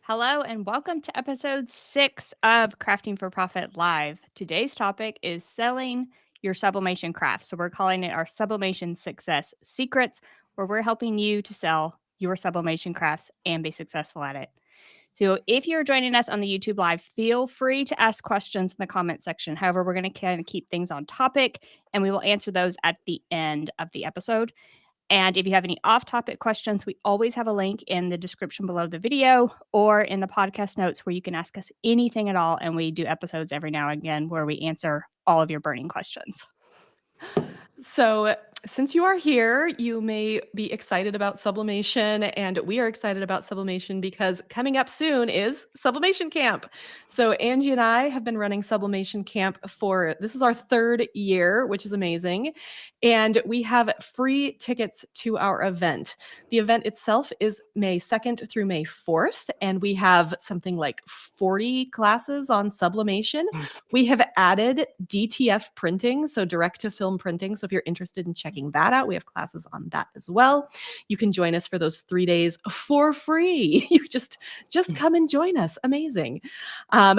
Hello and welcome to episode 6 of Crafting for Profit Live. Today's topic is selling your sublimation crafts. So we're calling it our Sublimation Success Secrets, where we're helping you to sell your sublimation crafts and be successful at it. So if you're joining us on the YouTube Live, feel free to ask questions in the comment section. However, we're going to kind of keep things on topic and we will answer those at the end of the episode. And if you have any off-topic questions, we always have a link in the description below the video or in the podcast notes where you can ask us anything at all. And we do episodes every now and again where we answer all of your burning questions. So, since you are here, you may be excited about sublimation, and we are excited about sublimation because coming up soon is Sublimation Camp. So, Angie and I have been running Sublimation Camp for this is our 3rd year, which is amazing. And we have free tickets to our event. The event itself is May 2nd through May 4th, and we have something like 40 classes on sublimation. We have added DTF printing, so direct to film printing. So if you're interested in checking that out, we have classes on that as well. You can join us for those 3 days for free. You just come and join us. Amazing.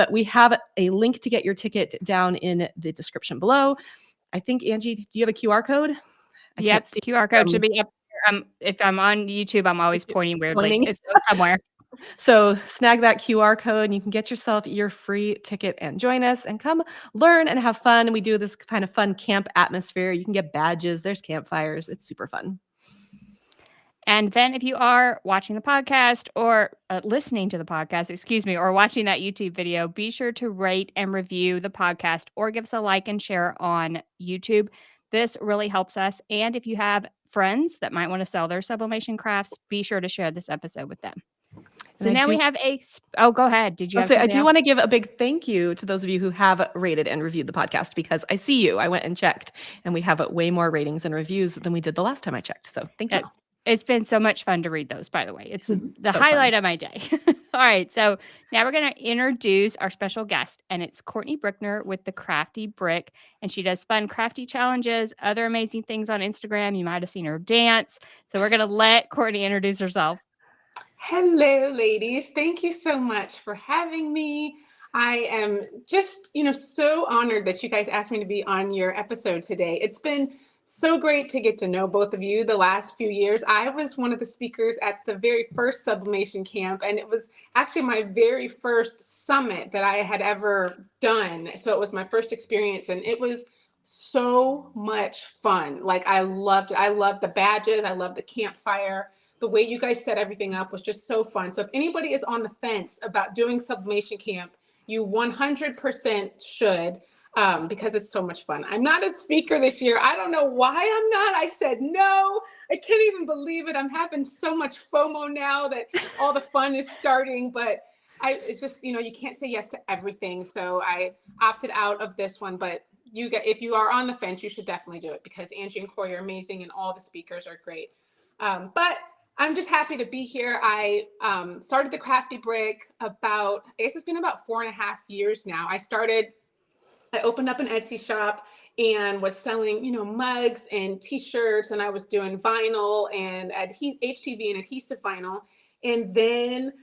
We have a link to get your ticket down in the description below. I think, Angie, do you have a QR code? I Yep, can't see. QR code should be up here. If I'm on YouTube, I'm always pointing weirdly. Pointing. It's somewhere. So snag that QR code and you can get yourself your free ticket and join us and come learn and have fun. We do this kind of fun camp atmosphere. You can get badges. There's campfires. It's super fun. And then if you are watching the podcast or listening to the podcast, or watching that YouTube video, be sure to rate and review the podcast or give us a like and share on YouTube. This really helps us. And if you have friends that might want to sell their sublimation crafts, be sure to share this episode with them. So now we have go ahead. Did you have something I do else? want to give a big thank you to those of you who have rated and reviewed the podcast because I see you. I went and checked and we have way more ratings and reviews than we did the last time I checked. So thank you. It's been so much fun to read those, by the way. It's the So highlight fun. of my day. All right. So now we're going to introduce our special guest, and it's Courtney Bickner with the Crafty Brick. And she does fun crafty challenges, other amazing things on Instagram. You might have seen her dance. So we're going to let Courtney introduce herself. Hello, ladies. Thank you so much for having me. I am just, so honored that you guys asked me to be on your episode today. It's been so great to get to know both of you the last few years. I was one of the speakers at the very first Sublimation Camp, and it was actually my very first summit that I had ever done. So it was my first experience, and it was so much fun. Like, I loved it. I loved the badges. I loved the campfire. The way you guys set everything up was just so fun. So if anybody is on the fence about doing Sublimation Camp, you 100% should, because it's so much fun. I'm not a speaker this year. I don't know why I'm not. I said no. I can't even believe it. I'm having so much FOMO now that all the fun is starting, but it's just, you can't say yes to everything. So I opted out of this one, but if you are on the fence, you should definitely do it because Angie and Corey are amazing and all the speakers are great. But I'm just happy to be here. I started the Crafty Brick it's been about 4.5 years now. I opened up an Etsy shop and was selling, mugs and t-shirts, and I was doing vinyl and HTV and adhesive vinyl. And then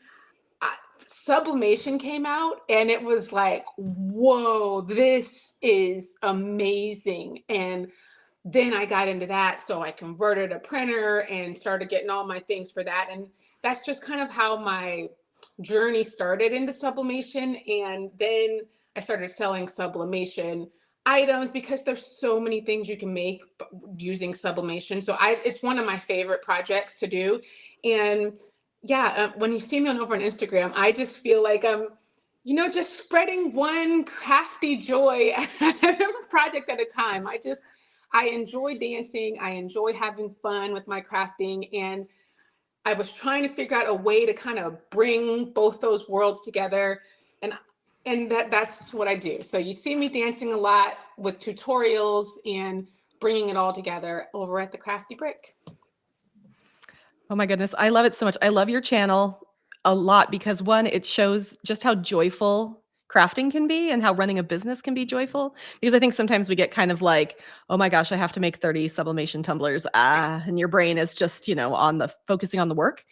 Sublimation came out and it was like, whoa, this is amazing. And then I got into that. So I converted a printer and started getting all my things for that. And that's just kind of how my journey started into sublimation. And then I started selling sublimation items because there's so many things you can make using sublimation. So it's one of my favorite projects to do. And yeah, when you see me over on Instagram, I just feel like I'm, just spreading one crafty joy project at a time. I enjoy dancing. I enjoy having fun with my crafting. And I was trying to figure out a way to kind of bring both those worlds together. And that's what I do. So you see me dancing a lot with tutorials and bringing it all together over at the Crafty Brick. Oh my goodness. I love it so much. I love your channel a lot because one, it shows just how joyful crafting can be and how running a business can be joyful. Because I think sometimes we get kind of like, oh my gosh, I have to make 30 sublimation tumblers. And your brain is just, focusing on the work.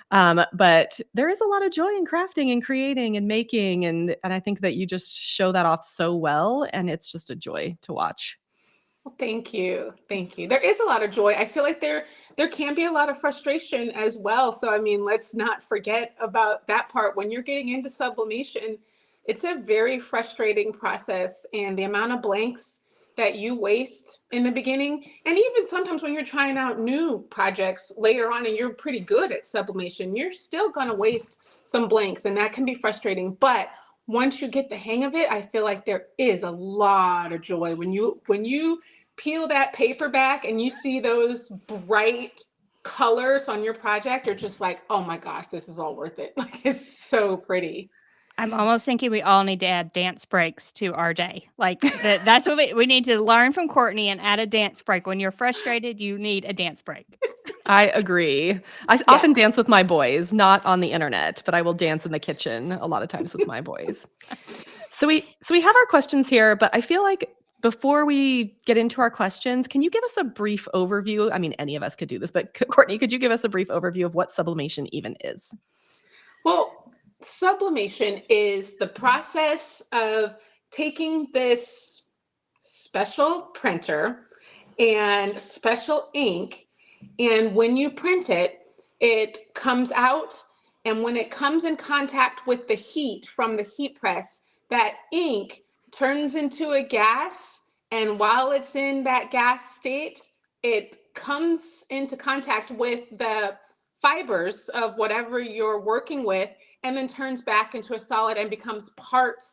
But there is a lot of joy in crafting and creating and making. And I think that you just show that off so well. And it's just a joy to watch. Well, thank you. Thank you. There is a lot of joy. I feel like there can be a lot of frustration as well. So I mean, let's not forget about that part. When you're getting into sublimation, it's a very frustrating process, and the amount of blanks that you waste in the beginning, and even sometimes when you're trying out new projects later on and you're pretty good at sublimation, you're still going to waste some blanks, and that can be frustrating. But once you get the hang of it, I feel like there is a lot of joy when you peel that paper back and you see those bright colors on your project. You're just like, oh my gosh, this is all worth it. Like, it's so pretty. I'm almost thinking we all need to add dance breaks to our day. Like that's what we need to learn from Courtney and add a dance break. When you're frustrated, you need a dance break. I agree. I often dance with my boys, not on the internet, but I will dance in the kitchen a lot of times with my boys. So we have our questions here, but I feel like before we get into our questions, can you give us a brief overview? I mean, any of us could do this, but Courtney, could you give us a brief overview of what sublimation even is? Well, sublimation is the process of taking this special printer and special ink, and when you print it, it comes out, and when it comes in contact with the heat from the heat press, that ink turns into a gas, and while it's in that gas state, it comes into contact with the fibers of whatever you're working with, and then turns back into a solid and becomes part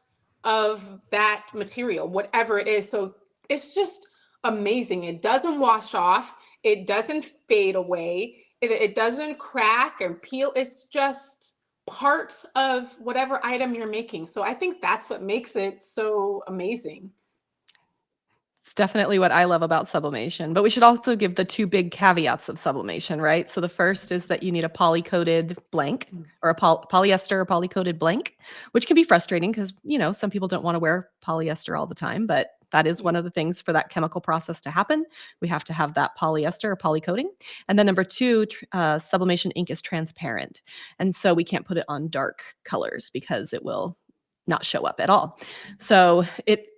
of that material, whatever it is. So it's just amazing. It doesn't wash off, it doesn't fade away, it doesn't crack and peel. It's just part of whatever item you're making. So I think that's what makes it so amazing. It's definitely what I love about sublimation, but we should also give the two big caveats of sublimation, right? So the first is that you need a poly-coated blank or a polyester or poly-coated blank, which can be frustrating because, some people don't want to wear polyester all the time, but that is one of the things for that chemical process to happen. We have to have that polyester or poly coating. And then number two, sublimation ink is transparent. And so we can't put it on dark colors because it will not show up at all. So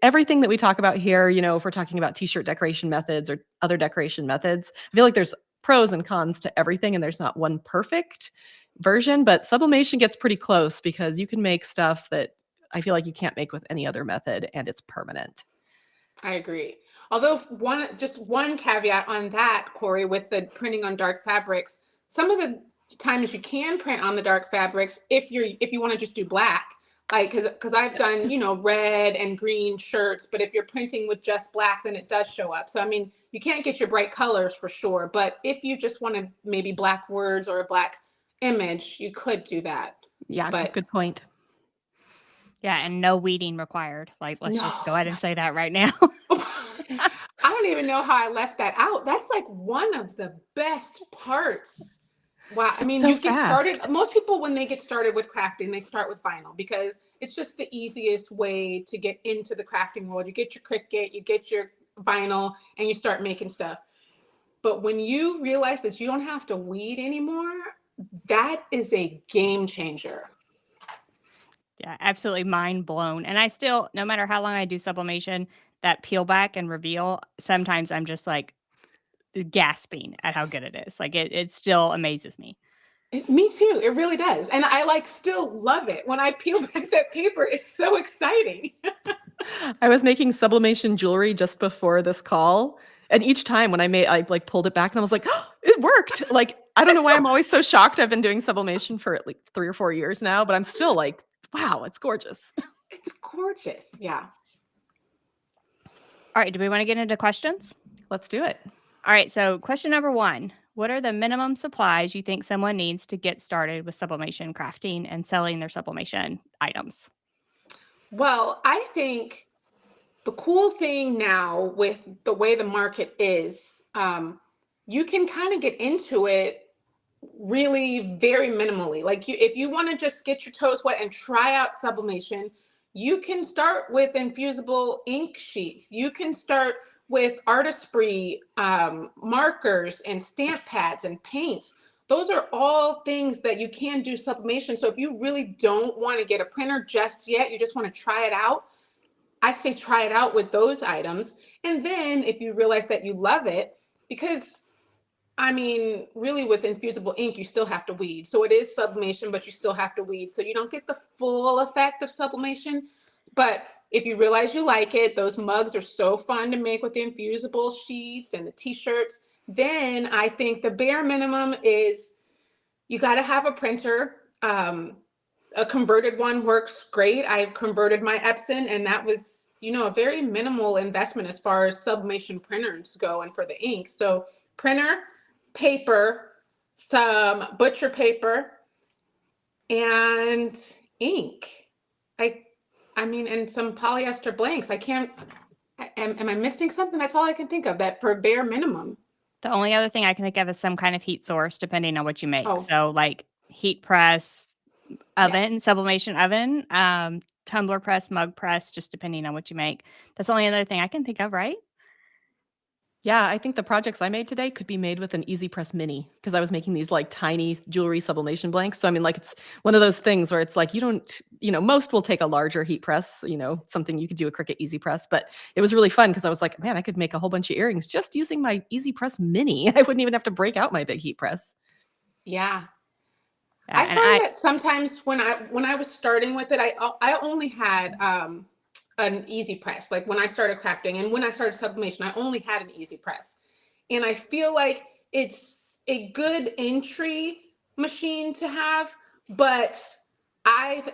everything that we talk about here, if we're talking about t-shirt decoration methods or other decoration methods, I feel like there's pros and cons to everything and there's not one perfect version, but sublimation gets pretty close because you can make stuff that I feel like you can't make with any other method and it's permanent. I agree. Although just one caveat on that, Corey, with the printing on dark fabrics, some of the times you can print on the dark fabrics if you want to just do black. Like, because I've done, red and green shirts, but if you're printing with just black, then it does show up. So, I mean, you can't get your bright colors for sure, but if you just wanted maybe black words or a black image, you could do that. Yeah, But good point. Yeah, and no weeding required. Like, let's just go ahead and say that right now. I don't even know how I left that out. That's like one of the best parts. Wow. I mean, so you get fast. started. Most people, when they get started with crafting, they start with vinyl because it's just the easiest way to get into the crafting world. You get your Cricut, you get your vinyl, and you start making stuff. But when you realize that you don't have to weed anymore, that is a game changer. Yeah, absolutely mind blown. And I still, no matter how long I do sublimation, that peel back and reveal, sometimes I'm just like gasping at how good it is. Like it still amazes me. Me too. It really does. And I still love it. When I peel back that paper, it's so exciting. I was making sublimation jewelry just before this call. And each time when I pulled it back and I was like, oh, it worked. Like, I don't know why I'm always so shocked. I've been doing sublimation for like 3 or 4 years now, but I'm still like, wow, it's gorgeous. It's gorgeous. Yeah. All right. Do we want to get into questions? Let's do it. All right. So, question number 1. What are the minimum supplies you think someone needs to get started with sublimation crafting and selling their sublimation items? Well, I think the cool thing now with the way the market is, you can kind of get into it really very minimally. Like if you want to just get your toes wet and try out sublimation, you can start with infusible ink sheets. You can start with artistry markers and stamp pads and paints. Those are all things that you can do sublimation. So if you really don't want to get a printer just yet, you just want to try it out, I say try it out with those items. And then if you realize that you love it, because I mean, really with infusible ink, you still have to weed. So it is sublimation, but you still have to weed. So you don't get the full effect of sublimation. But if you realize you like it, those mugs are so fun to make with the infusible sheets and the t-shirts. Then I think the bare minimum is you got to have a printer. A converted one works great. I've converted my Epson, and that was, a very minimal investment as far as sublimation printers go and for the ink. So printer, paper, some butcher paper, and ink. I mean, and some polyester blanks. I can't, am I missing something? That's all I can think of, that for bare minimum. The only other thing I can think of is some kind of heat source, depending on what you make. Oh, So, like heat press, yeah. oven, sublimation oven, tumbler press, mug press, just depending on what you make. That's the only other thing I can think of, right? Yeah, I think the projects I made today could be made with an Easy Press Mini because I was making these like tiny jewelry sublimation blanks. So I mean, like it's one of those things where it's like most will take a larger heat press, something you could do a Cricut Easy Press. But it was really fun because I was like, man, I could make a whole bunch of earrings just using my Easy Press Mini. I wouldn't even have to break out my big heat press. Yeah. Yeah, I and find that sometimes when I was starting with it, I only had an easy press. Like when I started crafting and when I started sublimation, I only had an easy press. And I feel like it's a good entry machine to have, but I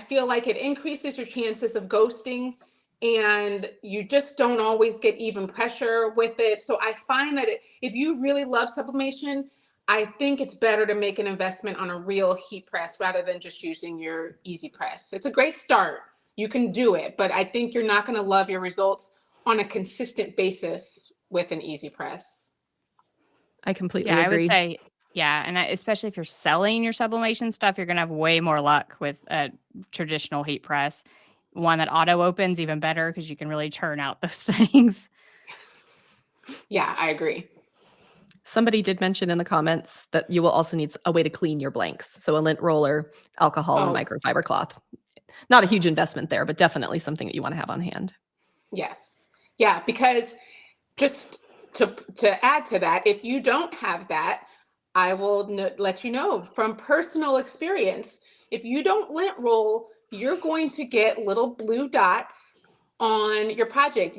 feel like it increases your chances of ghosting and you just don't always get even pressure with it. So I find that if you really love sublimation, I think it's better to make an investment on a real heat press rather than just using your easy press. It's a great start. You can do it, but I think you're not going to love your results on a consistent basis with an easy press. I completely yeah, I would agree. say, yeah, and especially if you're selling your sublimation stuff, you're gonna have way more luck with a traditional heat press. One that auto opens even better because you can really churn out those things. Yeah, I agree. Somebody did mention in the comments that you will also need a way to clean your blanks. So a lint roller, alcohol, and a Oh, microfiber cloth. Not a huge investment there, but definitely something that you want to have on hand. yes. Yeah, because just to add to that, if you don't have that, I will let you know from personal experience. If you don't lint roll, you're going to get little blue dots on your project.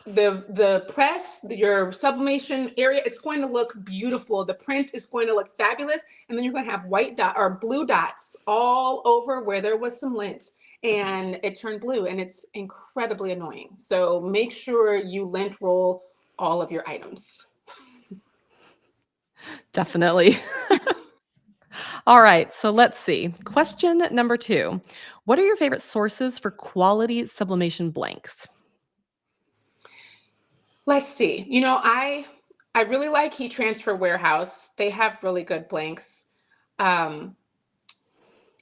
The press, your sublimation area, it's going to look beautiful. The print is going to look fabulous, and then you're going to have white dot or blue dots all over where there was some lint. And it turned blue, and it's incredibly annoying. So make sure you lint roll all of your items. Definitely. All right, so let's see. Question number 2. What are your favorite sources for quality sublimation blanks? Let's see. I really like Heat Transfer Warehouse. They have really good blanks. Um,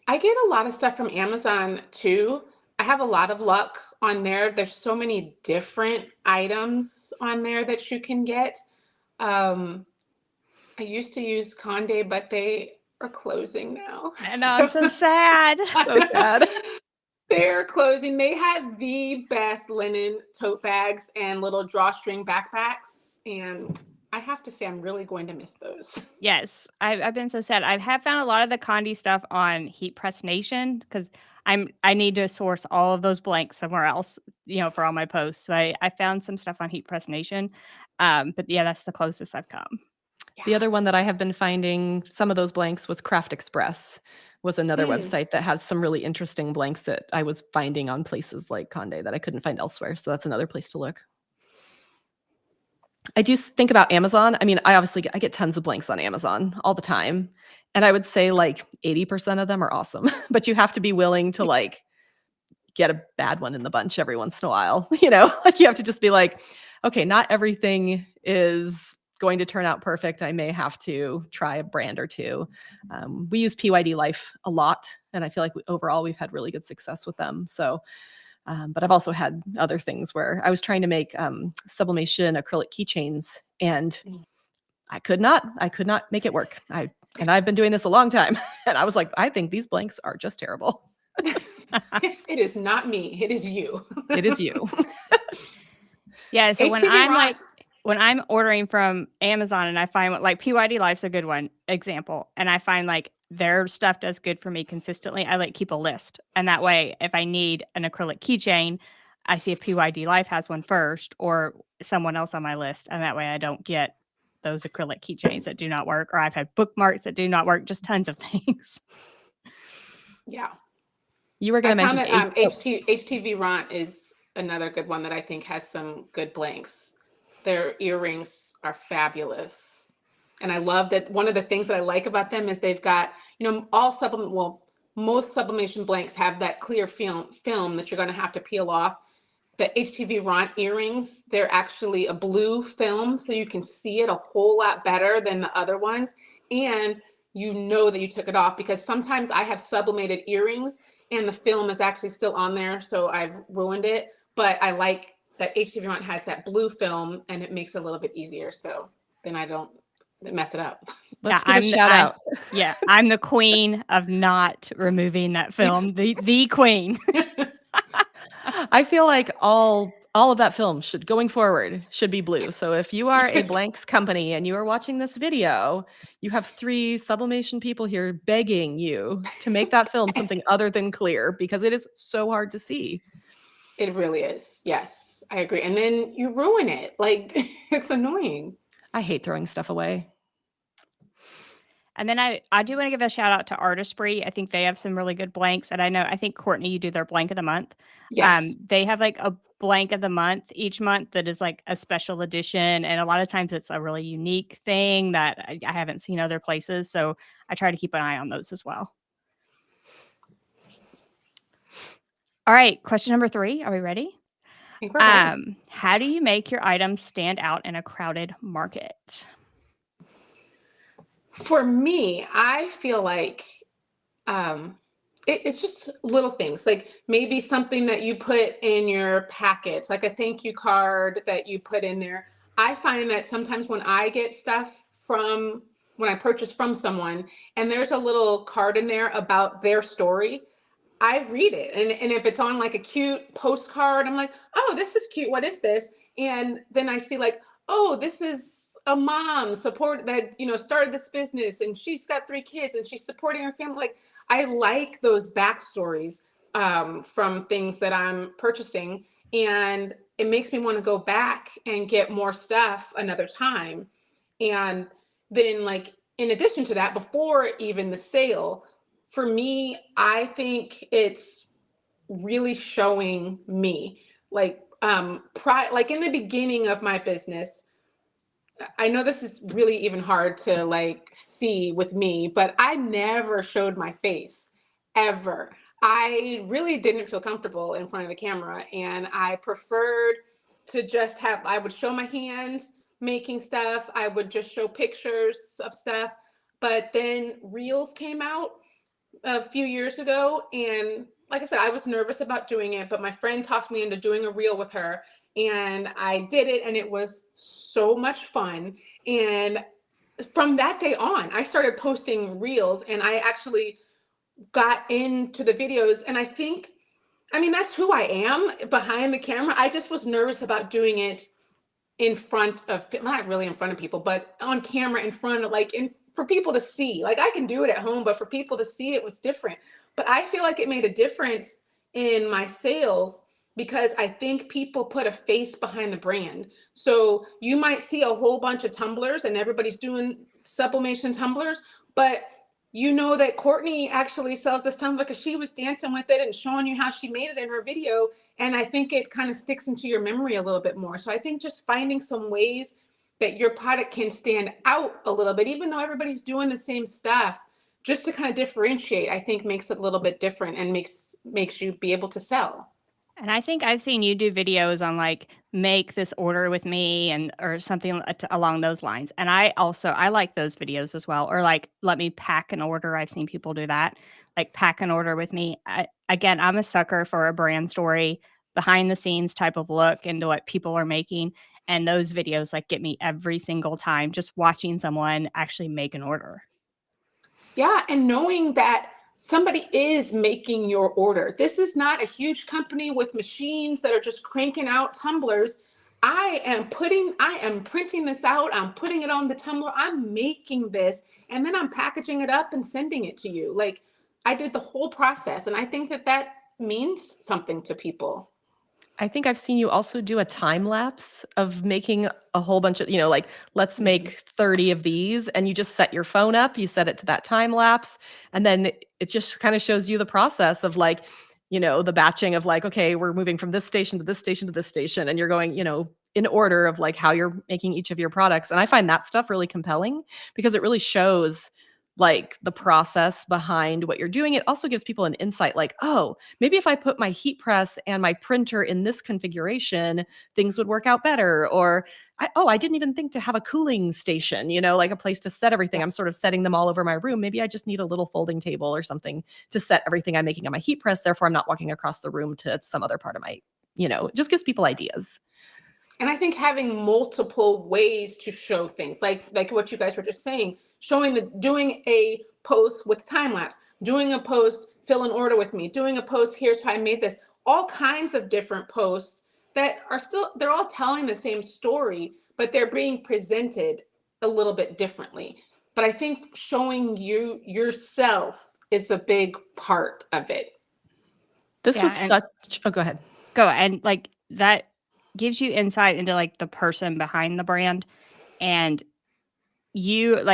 I get a lot of stuff from Amazon too. I have a lot of luck on there. There's so many different items on there that you can get. Um, I used to use Conde, but they are closing now. I know, I'm so sad. So sad. They're closing. They had the best linen tote bags and little drawstring backpacks. And I have to say, I'm really going to miss those. Yes, I've been so sad. I have found a lot of the Condi stuff on Heat Press Nation because I need to source all of those blanks somewhere else, for all my posts. So I found some stuff on Heat Press Nation, but yeah, that's the closest I've come. The other one that I have been finding some of those blanks was Craft Express was another Mm. website that has some really interesting blanks that I was finding on places like Conde that I couldn't find elsewhere. So that's another place to look. I do think about Amazon. I mean, I get tons of blanks on Amazon all the time. And I would say like 80% of them are awesome, but you have to be willing to like get a bad one in the bunch every once in a while. Like you have to just be like, okay, not everything is going to turn out perfect. I may have to try a brand or two. We use PYD Life a lot, and I feel like overall we've had really good success with them. So, but I've also had other things where I was trying to make sublimation acrylic keychains, and I could not make it work. I've been doing this a long time, and I was like, I think these blanks are just terrible. It is not me. It is you. It is you. Yeah. So HTV when I'm ordering from Amazon and I find like PYD Life's a good one example, and I find like their stuff does good for me consistently, I like keep a list. And that way, if I need an acrylic keychain, I see if PYD Life has one first or someone else on my list. And that way I don't get those acrylic keychains that do not work, or I've had bookmarks that do not work, just tons of things. Yeah. You were going to mention that HTV Ront is another good one that I think has some good blanks. Their earrings are fabulous. And I love that one of the things that I like about them is they've got, most sublimation blanks have that clear film that you're going to have to peel off. The HTV Ront earrings, they're actually a blue film, so you can see it a whole lot better than the other ones. And you know that you took it off, because sometimes I have sublimated earrings and the film is actually still on there, so I've ruined it. But I like that HTV Ront has that blue film, and it makes it a little bit easier, so then I don't mess it up. Let's give a shout out. Yeah, I'm the queen of not removing that film. The queen. I feel like all of that film going forward should be blue. So if you are a blanks company and you are watching this video, you have 3 sublimation people here begging you to make that film something other than clear, because it is so hard to see. It really is. Yes, I agree. And then you ruin it. Like, it's annoying. I hate throwing stuff away. And then I do want to give a shout out to Artistry. I think they have some really good blanks. And I think Courtney, you do their blank of the month. Yes. They have like a blank of the month each month that is like a special edition. And a lot of times it's a really unique thing that I haven't seen other places. So I try to keep an eye on those as well. All right. Question number 3. Are we ready? I think we're ready. How do you make your items stand out in a crowded market? For me, I feel like it's just little things, like maybe something that you put in your package, like a thank you card that you put in there. I find that sometimes when I get stuff when I purchase from someone and there's a little card in there about their story, I read it. And if it's on like a cute postcard, I'm like, oh, this is cute. What is this? And then I see like, oh, this is a mom that, started this business and she's got 3 kids and she's supporting her family. Like, I like those backstories from things that I'm purchasing. And it makes me want to go back and get more stuff another time. And then, like, in addition to that, before even the sale, for me, I think it's really showing me, like, like in the beginning of my business, I know this is really even hard to like see with me, but I never showed my face ever. I really didn't feel comfortable in front of the camera, and I preferred to just I would show my hands making stuff. I would just show pictures of stuff. But then Reels came out a few years ago, and like I said, I was nervous about doing it, but my friend talked me into doing a reel with her, and I did it, and it was so much fun. And from that day on, I started posting reels, and I actually got into the videos. And I mean, that's who I am behind the camera. I just was nervous about doing it in front of, not really in front of people, but on camera in front of, for people to see. Like, I can do it at home, but for people to see, it was different. But I feel like it made a difference in my sales, because I think people put a face behind the brand. So you might see a whole bunch of tumblers and everybody's doing sublimation tumblers, but you know that Courtney actually sells this tumbler because she was dancing with it and showing you how she made it in her video. And I think it kind of sticks into your memory a little bit more. So I think just finding some ways that your product can stand out a little bit, even though everybody's doing the same stuff, just to kind of differentiate, I think makes it a little bit different and makes you be able to sell. And I think I've seen you do videos on like make this order with me and or something along those lines. And I like those videos as well. Or like let me pack an order. I've seen people do that. Like pack an order with me. Again, I'm a sucker for a brand story, behind the scenes type of look into what people are making. And those videos like get me every single time just watching someone actually make an order. Yeah, and knowing that somebody is making your order. This is not a huge company with machines that are just cranking out tumblers. I am printing this out, I'm putting it on the tumbler, I'm making this, and then I'm packaging it up and sending it to you. Like I did the whole process, and I think that that means something to people. I think I've seen you also do a time lapse of making a whole bunch of, like, let's Mhm. make 30 of these, and you just set your phone up, you set it to that time lapse, and then it just kind of shows you the process of like, the batching of like, okay, we're moving from this station to this station to this station, and you're going, in order of like how you're making each of your products. And I find that stuff really compelling because it really shows like the process behind what you're doing. It also gives people an insight like, oh, maybe if I put my heat press and my printer in this configuration, things would work out better. Or, I didn't even think to have a cooling station, like a place to set everything. Yeah. I'm sort of setting them all over my room. Maybe I just need a little folding table or something to set everything I'm making on my heat press. Therefore, I'm not walking across the room to some other part of my, it just gives people ideas. And I think having multiple ways to show things, like what you guys were just saying, doing a post with time lapse, doing a post, fill an order with me, doing a post, here's how I made this, all kinds of different posts that are still, they're all telling the same story, but they're being presented a little bit differently. But I think showing you yourself is a big part of it. This was Yeah. And such, oh, go ahead. go and like that gives you insight into like the person behind the brand. And you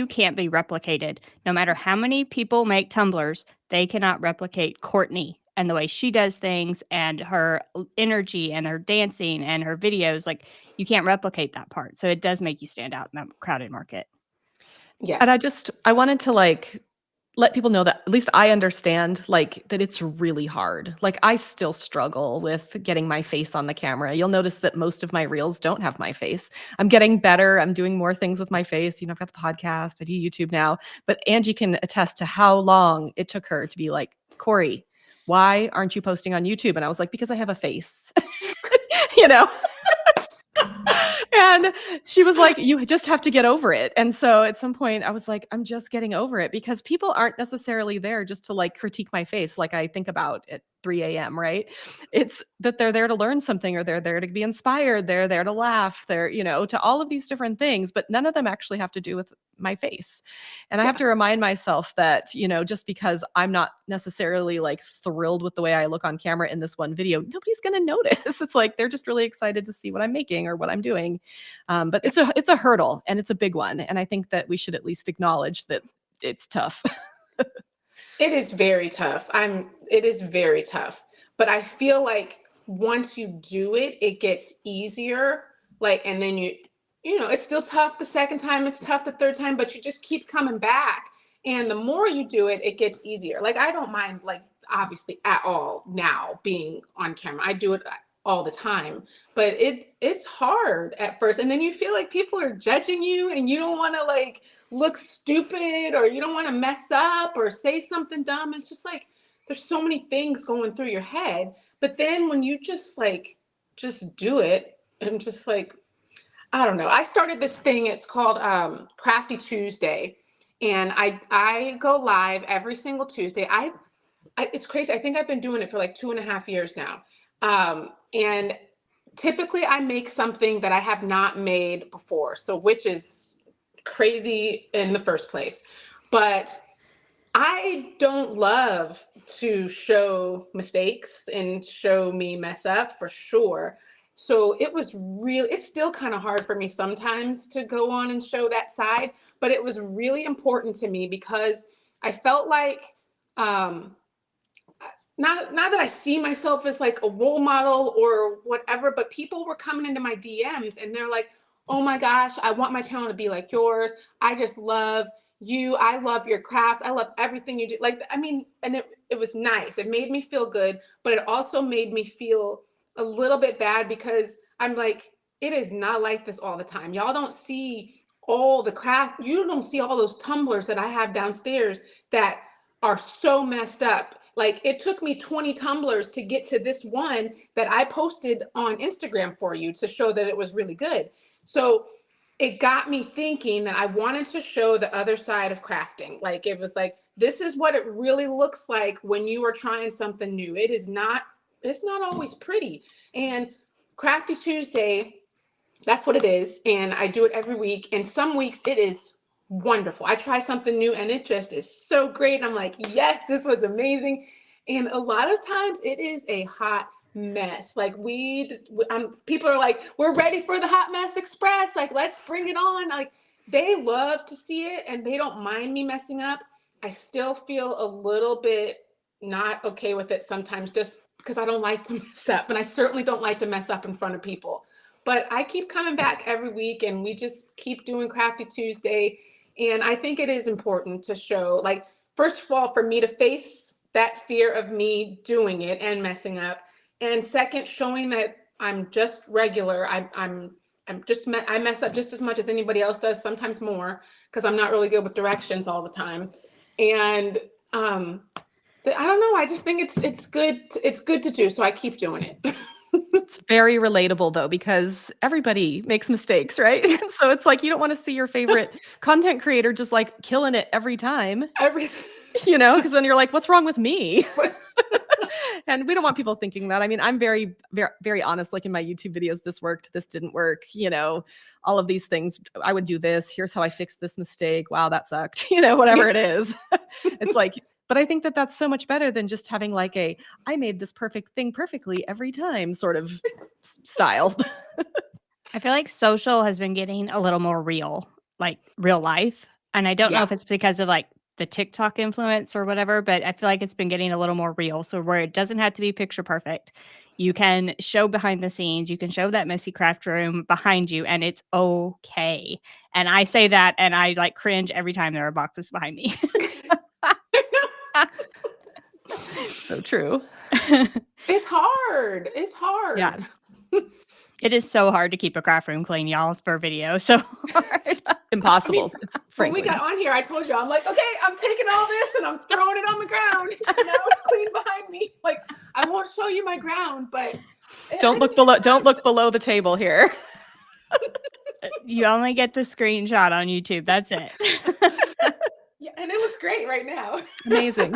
can't be replicated no matter how many people make tumblers. They cannot replicate Courtney and the way she does things and her energy and her dancing and her videos. Like you can't replicate that part, so it does make you stand out in that crowded market. And Yes. I wanted to like let people know that at least I understand like that it's really hard. Like I still struggle with getting my face on the camera. You'll notice that most of my reels don't have my face. I'm getting better. I'm doing more things with my face. I've got the podcast, I do YouTube now, but Angie can attest to how long it took her to be like, Corey, why aren't you posting on YouTube? And I was like, because I have a face, you know? And she was like, you just have to get over it. And so at some point I was like, I'm just getting over it because people aren't necessarily there just to like critique my face like I think about at 3 a.m. Right? It's that they're there to learn something, or they're there to be inspired, they're there to laugh, they're, to all of these different things, but none of them actually have to do with my face. And I have Yeah. to remind myself that, just because I'm not necessarily like thrilled with the way I look on camera in this one video, nobody's going to notice. It's like they're just really excited to see what I'm making or what I'm doing. But it's a hurdle, and it's a big one. And I think that we should at least acknowledge that it's tough. It is very tough. It is very tough. But I feel like once you do it, it gets easier. Like, and then it's still tough the second time, it's tough the third time, but you just keep coming back. And the more you do it, it gets easier. Like, I don't mind, like, obviously at all now being on camera. I do it all the time, but it's hard at first. And then you feel like people are judging you and you don't want to like look stupid, or you don't want to mess up or say something dumb. It's just like there's so many things going through your head. But then when you just do it, and just like, I don't know. I started this thing. It's called Crafty Tuesday, and I go live every single Tuesday. It's crazy. I think I've been doing it for like 2.5 years now. And typically I make something that I have not made before, so which is crazy in the first place. But I don't love to show mistakes and show me mess up, for sure. So it's still kind of hard for me sometimes to go on and show that side, but it was really important to me because I felt like, um, not that I see myself as like a role model or whatever, but people were coming into my DMs and they're like, "Oh my gosh, I want my channel to be like yours. I just love I love your crafts. I love everything you do. Like, I mean, and it was nice. It made me feel good, but it also made me feel a little bit bad because I'm like, it is not like this all the time. Y'all don't see all the craft. You don't see all those tumblers that I have downstairs that are so messed up. Like, it took me 20 tumblers to get to this one that I posted on Instagram for you to show that it was really good. So it got me thinking that I wanted to show the other side of crafting. Like, it was like, this is what it really looks like when you are trying something new. It's not always pretty. And Crafty Tuesday, that's what it is. And I do it every week. And some weeks it is wonderful. I try something new and it just is so great. And I'm like, yes, this was amazing. And a lot of times it is a hot mess. Like, people are like, we're ready for the hot mess express. Like, let's bring it on. Like, they love to see it and they don't mind me messing up. I still feel a little bit not okay with it sometimes, just because I don't like to mess up. And I certainly don't like to mess up in front of people. But I keep coming back every week and we just keep doing Crafty Tuesday. And I think it is important to show, like, first of all, for me to face that fear of me doing it and messing up. And second, showing that I'm just regular. I mess up just as much as anybody else does, sometimes more, because I'm not really good with directions all the time. And I don't know. I just think it's good to do. So I keep doing it. It's very relatable though, because everybody makes mistakes, right? So it's like you don't want to see your favorite content creator just like killing it every time, Every because then you're like, what's wrong with me? And we don't want people thinking that. I mean, I'm very, very, very honest. Like in my YouTube videos, this worked, this didn't work, all of these things. I would do this. Here's how I fixed this mistake. Wow, that sucked, whatever it is. It's like, but I think that that's so much better than just having like I made this perfect thing perfectly every time sort of style. I feel like social has been getting a little more real, like real life. And I don't know Yeah. if it's because of like the TikTok influence or whatever, but I feel like it's been getting a little more real. So where it doesn't have to be picture perfect. You can show behind the scenes, you can show that messy craft room behind you, and it's okay. And I say that and I like cringe every time there are boxes behind me. So true. It's hard. It's hard. Yeah. It is so hard to keep a craft room clean, y'all, for video. So hard. Impossible. I mean, it's when we frankly. got on here, I told you, I'm like, okay, I'm taking all this and I'm throwing it on the ground. Now it's clean behind me. Like, I won't show you my ground, but Don't look below the table here. You only get the screenshot on YouTube. That's it. Yeah, and it looks great right now. Amazing.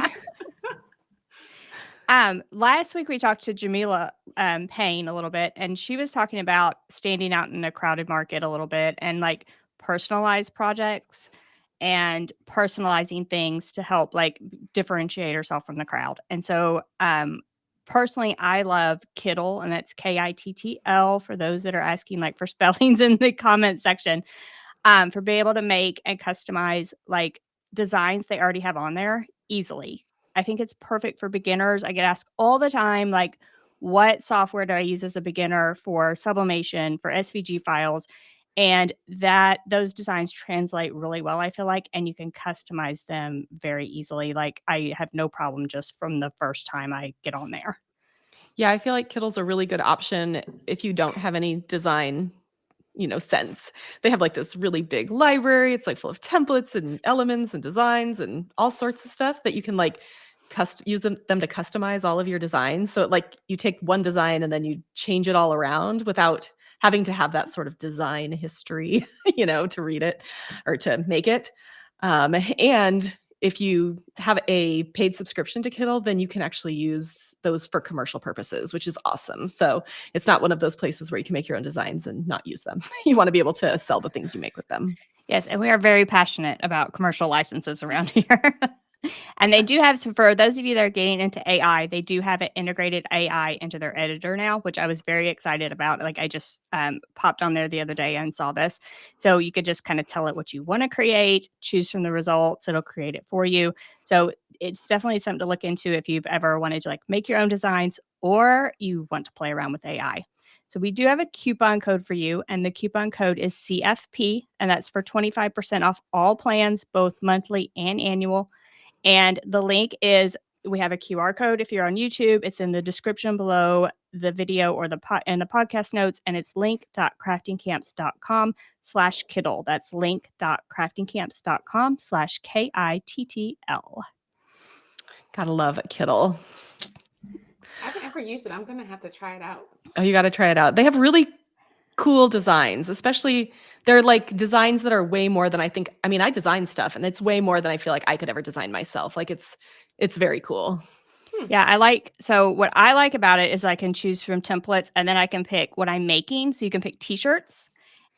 Last week we talked to Jamila Payne a little bit, and she was talking about standing out in a crowded market a little bit and like personalized projects and personalizing things to help like differentiate herself from the crowd. And so personally, I love Kittle, and that's Kittl for those that are asking like for spellings in the comment section, for being able to make and customize like designs they already have on there easily. I think it's perfect for beginners. I get asked all the time, like, what software do I use as a beginner for sublimation, for SVG files? And that those designs translate really well, I feel like, and you can customize them very easily. Like, I have no problem just from the first time I get on there. Yeah, I feel like Kittle's a really good option if you don't have any design, sense. They have like this really big library. It's like full of templates and elements and designs and all sorts of stuff that you can like use them to customize all of your designs. So like you take one design and then you change it all around without having to have that sort of design history, to read it or to make it. And if you have a paid subscription to Kittle, then you can actually use those for commercial purposes, which is awesome. So it's not one of those places where you can make your own designs and not use them. You want to be able to sell the things you make with them. Yes, and we are very passionate about commercial licenses around here. And they do have, so for those of you that are getting into AI, they do have an integrated AI into their editor now, which I was very excited about. Like, I just popped on there the other day and saw this. So you could just kind of tell it what you want to create, choose from the results. It'll create it for you. So it's definitely something to look into if you've ever wanted to like make your own designs or you want to play around with AI. So we do have a coupon code for you, and the coupon code is CFP, and that's for 25% off all plans, both monthly and annual. And the link is, we have a QR code if you're on YouTube. It's in the description below the video or the podcast notes, and it's link.craftingcamps.com/Kittle. That's link.craftingcamps.com/KITTL. Gotta love Kittle. I haven't ever used it. I'm going to have to try it out. Oh, you got to try it out. They have really cool designs, especially they're like designs that are way more than I think. I mean, I design stuff and it's way more than I feel like I could ever design myself. Like it's very cool. Yeah, so what I like about it is I can choose from templates, and then I can pick what I'm making. So you can pick t-shirts,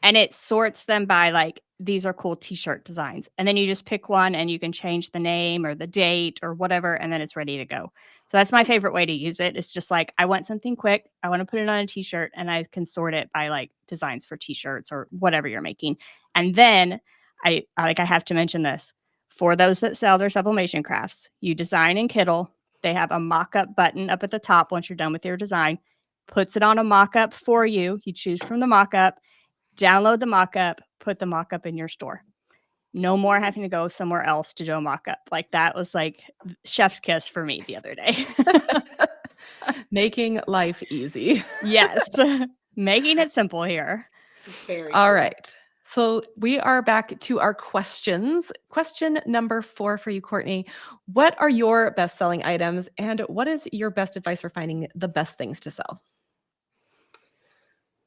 and it sorts them by like, these are cool t-shirt designs. And then you just pick one and you can change the name or the date or whatever, and then it's ready to go. So that's my favorite way to use it. It's just like, I want something quick. I want to put it on a t-shirt, and I can sort it by like designs for t-shirts or whatever you're making. And then I have to mention this. For those that sell their sublimation crafts, you design in Kittle. They have a mock-up button up at the top once you're done with your design. Puts it on a mock-up for you. You choose from the mock-up, download the mock-up, put the mock-up in your store. No more having to go somewhere else to do a mock-up. Like, that was like chef's kiss for me the other day. Making life easy. Yes. Making it simple here. Very All cool. right. So we are back to our questions. Question number 4 for you, Courtney. What are your best-selling items, and what is your best advice for finding the best things to sell?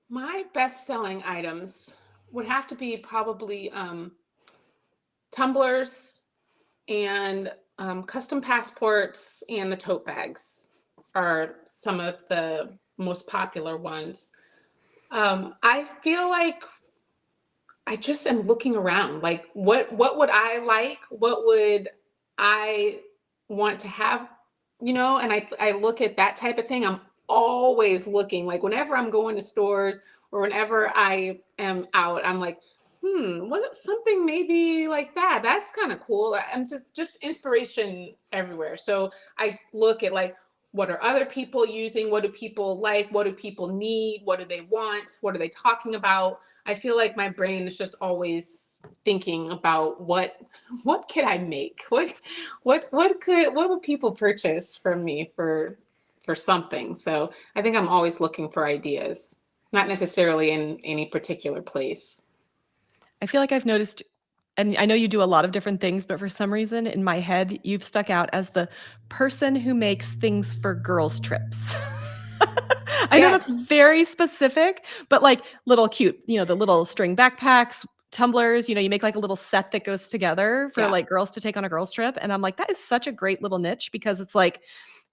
My best-selling items would have to be probably tumblers and custom passports, and the tote bags are some of the most popular ones. I feel like I just am looking around, like what would I like? What would I want to have? And I look at that type of thing. I'm always looking, like whenever I'm going to stores or whenever I am out, I'm like, what something maybe like that. That's kind of cool. I'm just inspiration everywhere. So I look at like, what are other people using? What do people like? What do people need? What do they want? What are they talking about? I feel like my brain is just always thinking about what could I make? What would people purchase from me for something? So I think I'm always looking for ideas, not necessarily in any particular place. I feel like I've noticed, and I know you do a lot of different things, but for some reason in my head, you've stuck out as the person who makes things for girls' trips. I know that's Yes. very specific, but like little cute, the little string backpacks, tumblers, you make like a little set that goes together for Yeah. like girls to take on a girls' trip. And I'm like, that is such a great little niche, because it's like,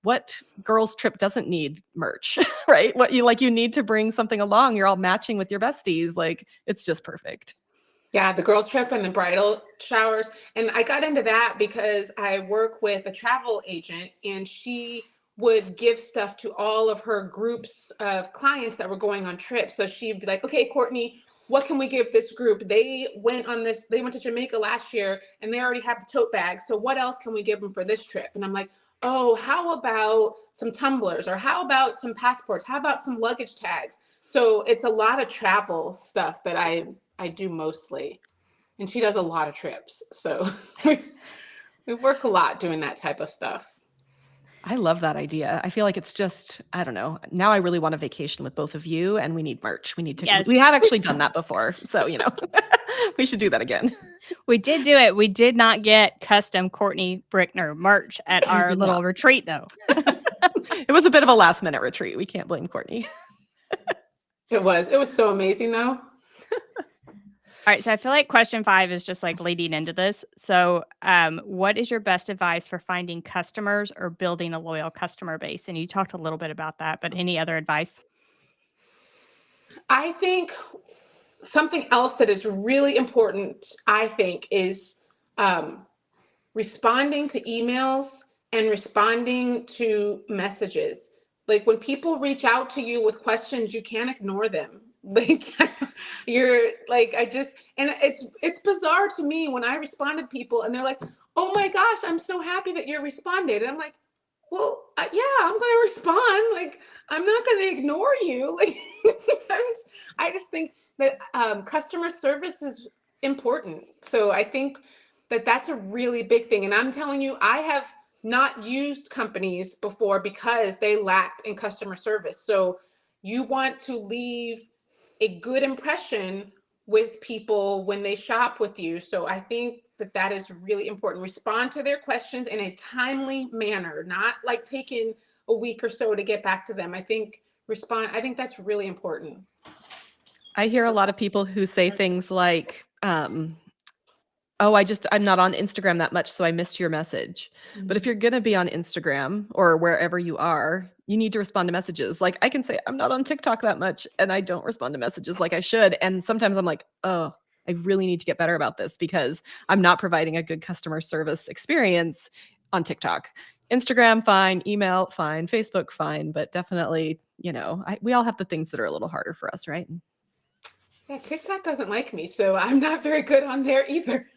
what girls' trip doesn't need merch, right? What you need to bring something along. You're all matching with your besties. Like, it's just perfect. Yeah, the girls' trip and the bridal showers. And I got into that because I work with a travel agent, and she would give stuff to all of her groups of clients that were going on trips. So she'd be like, okay, Courtney, what can we give this group? They went to Jamaica last year and they already have the tote bag. So what else can we give them for this trip? And I'm like, oh, how about some tumblers? Or how about some passports? How about some luggage tags? So it's a lot of travel stuff that I do mostly. And she does a lot of trips. So we work a lot doing that type of stuff. I love that idea. I feel like it's just, I don't know. Now I really want a vacation with both of you, and we need merch. Yes. We have actually done that before. So, we should do that again. We did do it. We did not get custom Courtney Bickner merch at our did little not. retreat, though. It was a bit of a last minute retreat. We can't blame Courtney. It was so amazing though. All right, so I feel like question 5 is just like leading into this. So, what is your best advice for finding customers or building a loyal customer base? And you talked a little bit about that, but any other advice? I think something else that is really important, I think, is responding to emails and responding to messages. Like when people reach out to you with questions, you can't ignore them. Like you're like, and it's bizarre to me when I respond to people and they're like, oh my gosh, I'm so happy that you responded. And I'm like, well, yeah, I'm going to respond. Like, I'm not going to ignore you. Like, I just think that customer service is important. So I think that that's a really big thing. And I'm telling you, I have not used companies before because they lacked in customer service. So you want to leave a good impression with people when they shop with you. So I think that that is really important. Respond to their questions in a timely manner, not like taking a week or so to get back to them. I think that's really important. I hear a lot of people who say things like, oh, I'm not on Instagram that much, so I missed your message. But if you're going to be on Instagram or wherever you are, you need to respond to messages. Like I can say, I'm not on TikTok that much and I don't respond to messages like I should. And sometimes I'm like, oh, I really need to get better about this because I'm not providing a good customer service experience on TikTok. Instagram, fine. Email, fine. Facebook, fine. But definitely, we all have the things that are a little harder for us, right? Yeah, TikTok doesn't like me, so I'm not very good on there either.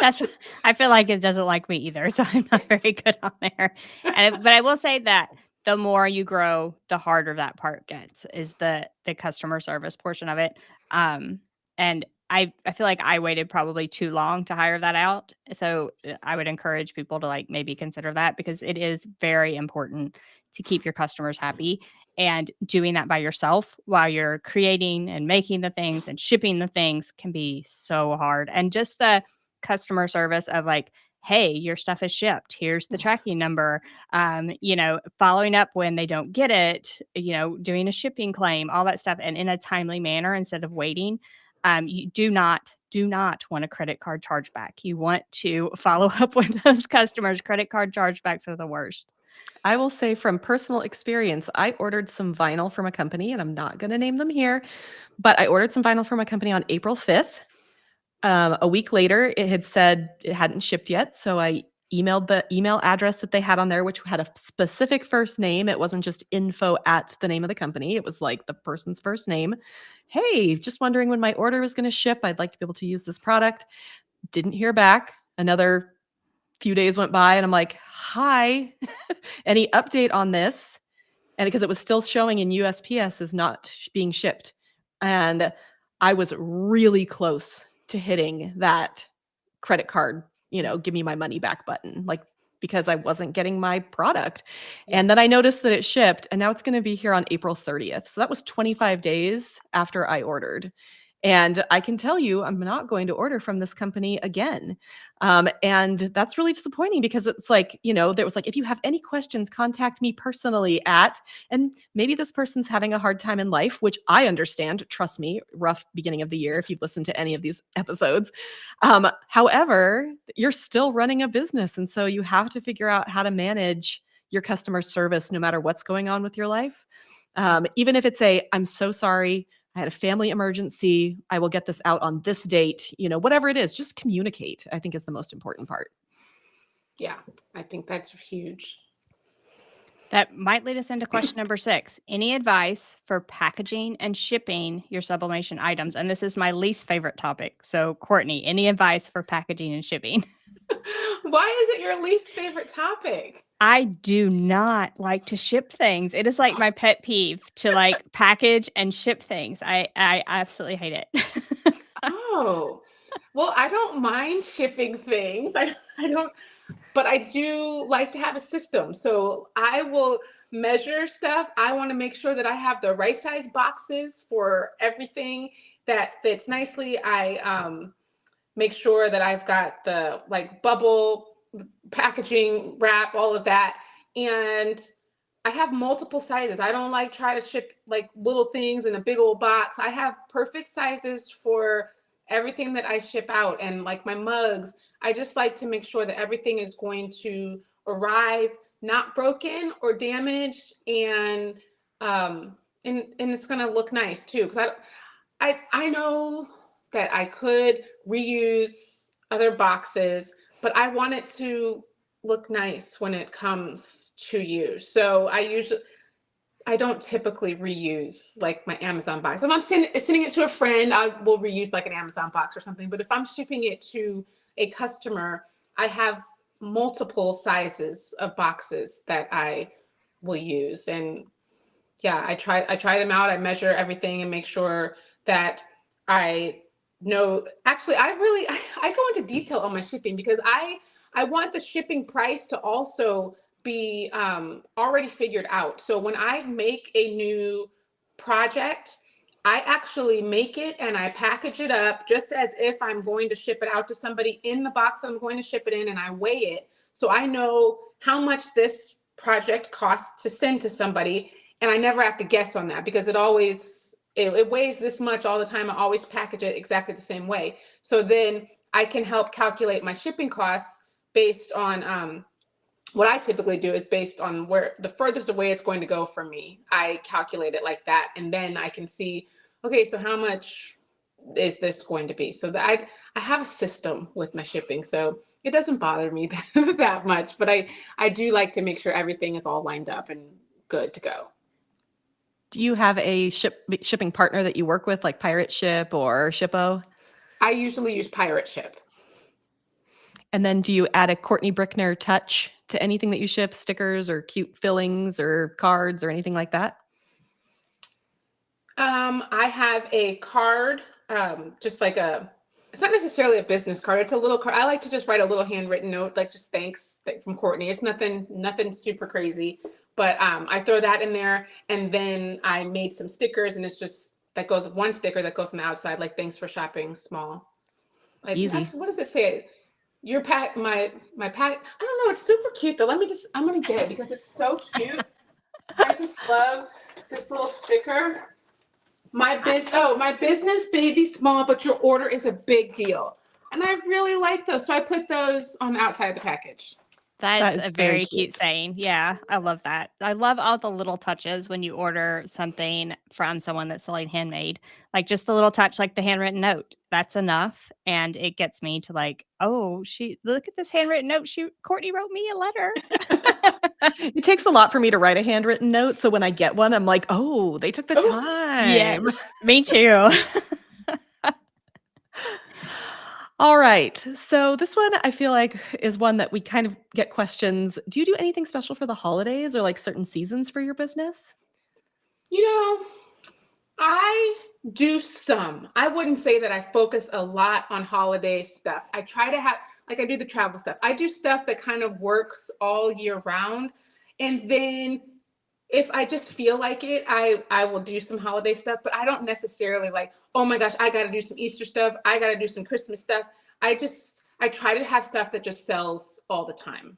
I feel like it doesn't like me either, so I'm not very good on there. But I will say that the more you grow, the harder that part gets, is the customer service portion of it. And I feel like I waited probably too long to hire that out. So I would encourage people to like maybe consider that because it is very important to keep your customers happy. And doing that by yourself while you're creating and making the things and shipping the things can be so hard. And just the customer service of like, hey, your stuff is shipped, here's the tracking number, following up when they don't get it, doing a shipping claim, all that stuff, and in a timely manner instead of waiting. You do not want a credit card chargeback. You want to follow up with those customers. Credit card chargebacks are the worst. I will say from personal experience, I ordered some vinyl from a company, and I'm not going to name them here, but I ordered some vinyl from a company on April 5th. A week later, it had said it hadn't shipped yet. So I emailed the email address that they had on there, which had a specific first name. It wasn't just info at the name of the company. It was like the person's first name. Hey, just wondering when my order was going to ship. I'd like to be able to use this product. Didn't hear back. Another few days went by and I'm like, hi, any update on this? And because it was still showing in USPS as not being shipped. And I was really close to hitting that credit card, give me my money back button, like because I wasn't getting my product. And then I noticed that it shipped and now it's going to be here on April 30th. So that was 25 days after I ordered. And I can tell you, I'm not going to order from this company again. And that's really disappointing because it's like, there was like, if you have any questions, contact me personally and maybe this person's having a hard time in life, which I understand. Trust me, rough beginning of the year if you've listened to any of these episodes. However, you're still running a business. And so you have to figure out how to manage your customer service no matter what's going on with your life. Even if it's I'm so sorry, I had a family emergency, I will get this out on this date, whatever it is, just communicate, I think is the most important part. Yeah, I think that's huge. That might lead us into question number 6. Any advice for packaging and shipping your sublimation items? And this is my least favorite topic. So, Courtney, any advice for packaging and shipping? Why is it your least favorite topic? I do not like to ship things. It is like my pet peeve to like package and ship things. I absolutely hate it. Oh, well, I don't mind shipping things. I don't, but I do like to have a system. So I will measure stuff. I want to make sure that I have the right size boxes for everything that fits nicely. I make sure that I've got the like bubble packaging wrap, all of that. And I have multiple sizes. I don't like try to ship like little things in a big old box. I have perfect sizes for everything that I ship out. And like my mugs, I just like to make sure that everything is going to arrive not broken or damaged, and it's going to look nice too. Because I know that I could reuse other boxes, but I want it to look nice when it comes to you. So I don't typically reuse like my Amazon box. If I'm sending it to a friend, I will reuse like an Amazon box or something. But if I'm shipping it to a customer, I have multiple sizes of boxes that I will use. And yeah, I try them out. I measure everything and make sure that I know. Actually, I go into detail on my shipping because I want the shipping price to also be already figured out. So when I make a new project, I actually make it and I package it up just as if I'm going to ship it out to somebody in the box that I'm going to ship it in, and I weigh it so I know how much this project costs to send to somebody, and I never have to guess on that because it weighs this much all the time. I always package it exactly the same way. So then I can help calculate my shipping costs based on what I typically do is based on where the furthest away it's going to go from me. I calculate it like that, and then I can see, okay, so how much is this going to be? So that I have a system with my shipping, so it doesn't bother me that much. But I do like to make sure everything is all lined up and good to go. Do you have a shipping partner that you work with, like Pirate Ship or Shippo? I usually use Pirate Ship. And then do you add a Courtney Bickner touch to anything that you ship, stickers or cute fillings or cards or anything like that? I have a card, just like it's not necessarily a business card. It's a little card. I like to just write a little handwritten note, like just thanks from Courtney. It's nothing super crazy, but I throw that in there, and then I made some stickers, and it's just that goes one sticker that goes on the outside, like thanks for shopping small. Like, Easy. actually, what does it say? Your pack, my pack. I don't know. It's super cute though. I'm gonna get it because it's so cute. I just love this little sticker. My business baby small, but your order is a big deal. And I really like those. So I put those on the outside of the package. That is is a very very cute cute. saying. Yeah, I love that. I love all the little touches when you order something from someone that's selling handmade. Like just the little touch, like the handwritten note. That's enough. And it gets me to like, oh, she look at this handwritten note. Courtney wrote me a letter. It takes a lot for me to write a handwritten note. So when I get one, I'm like, oh, they took the Oh, time. Yes, me too. All right. So this one I feel like is one that we kind of get questions. Do you do anything special for the holidays or like certain seasons for your business? you know, I do some. I wouldn't say that I focus a lot on holiday stuff. I try to have, like, I do the travel stuff. I do stuff that kind of works all year round. And then if I just feel like it, I will do some holiday stuff, but I don't necessarily like, oh my gosh, I got to do some Easter stuff. I got to do some Christmas stuff. I try to have stuff that just sells all the time.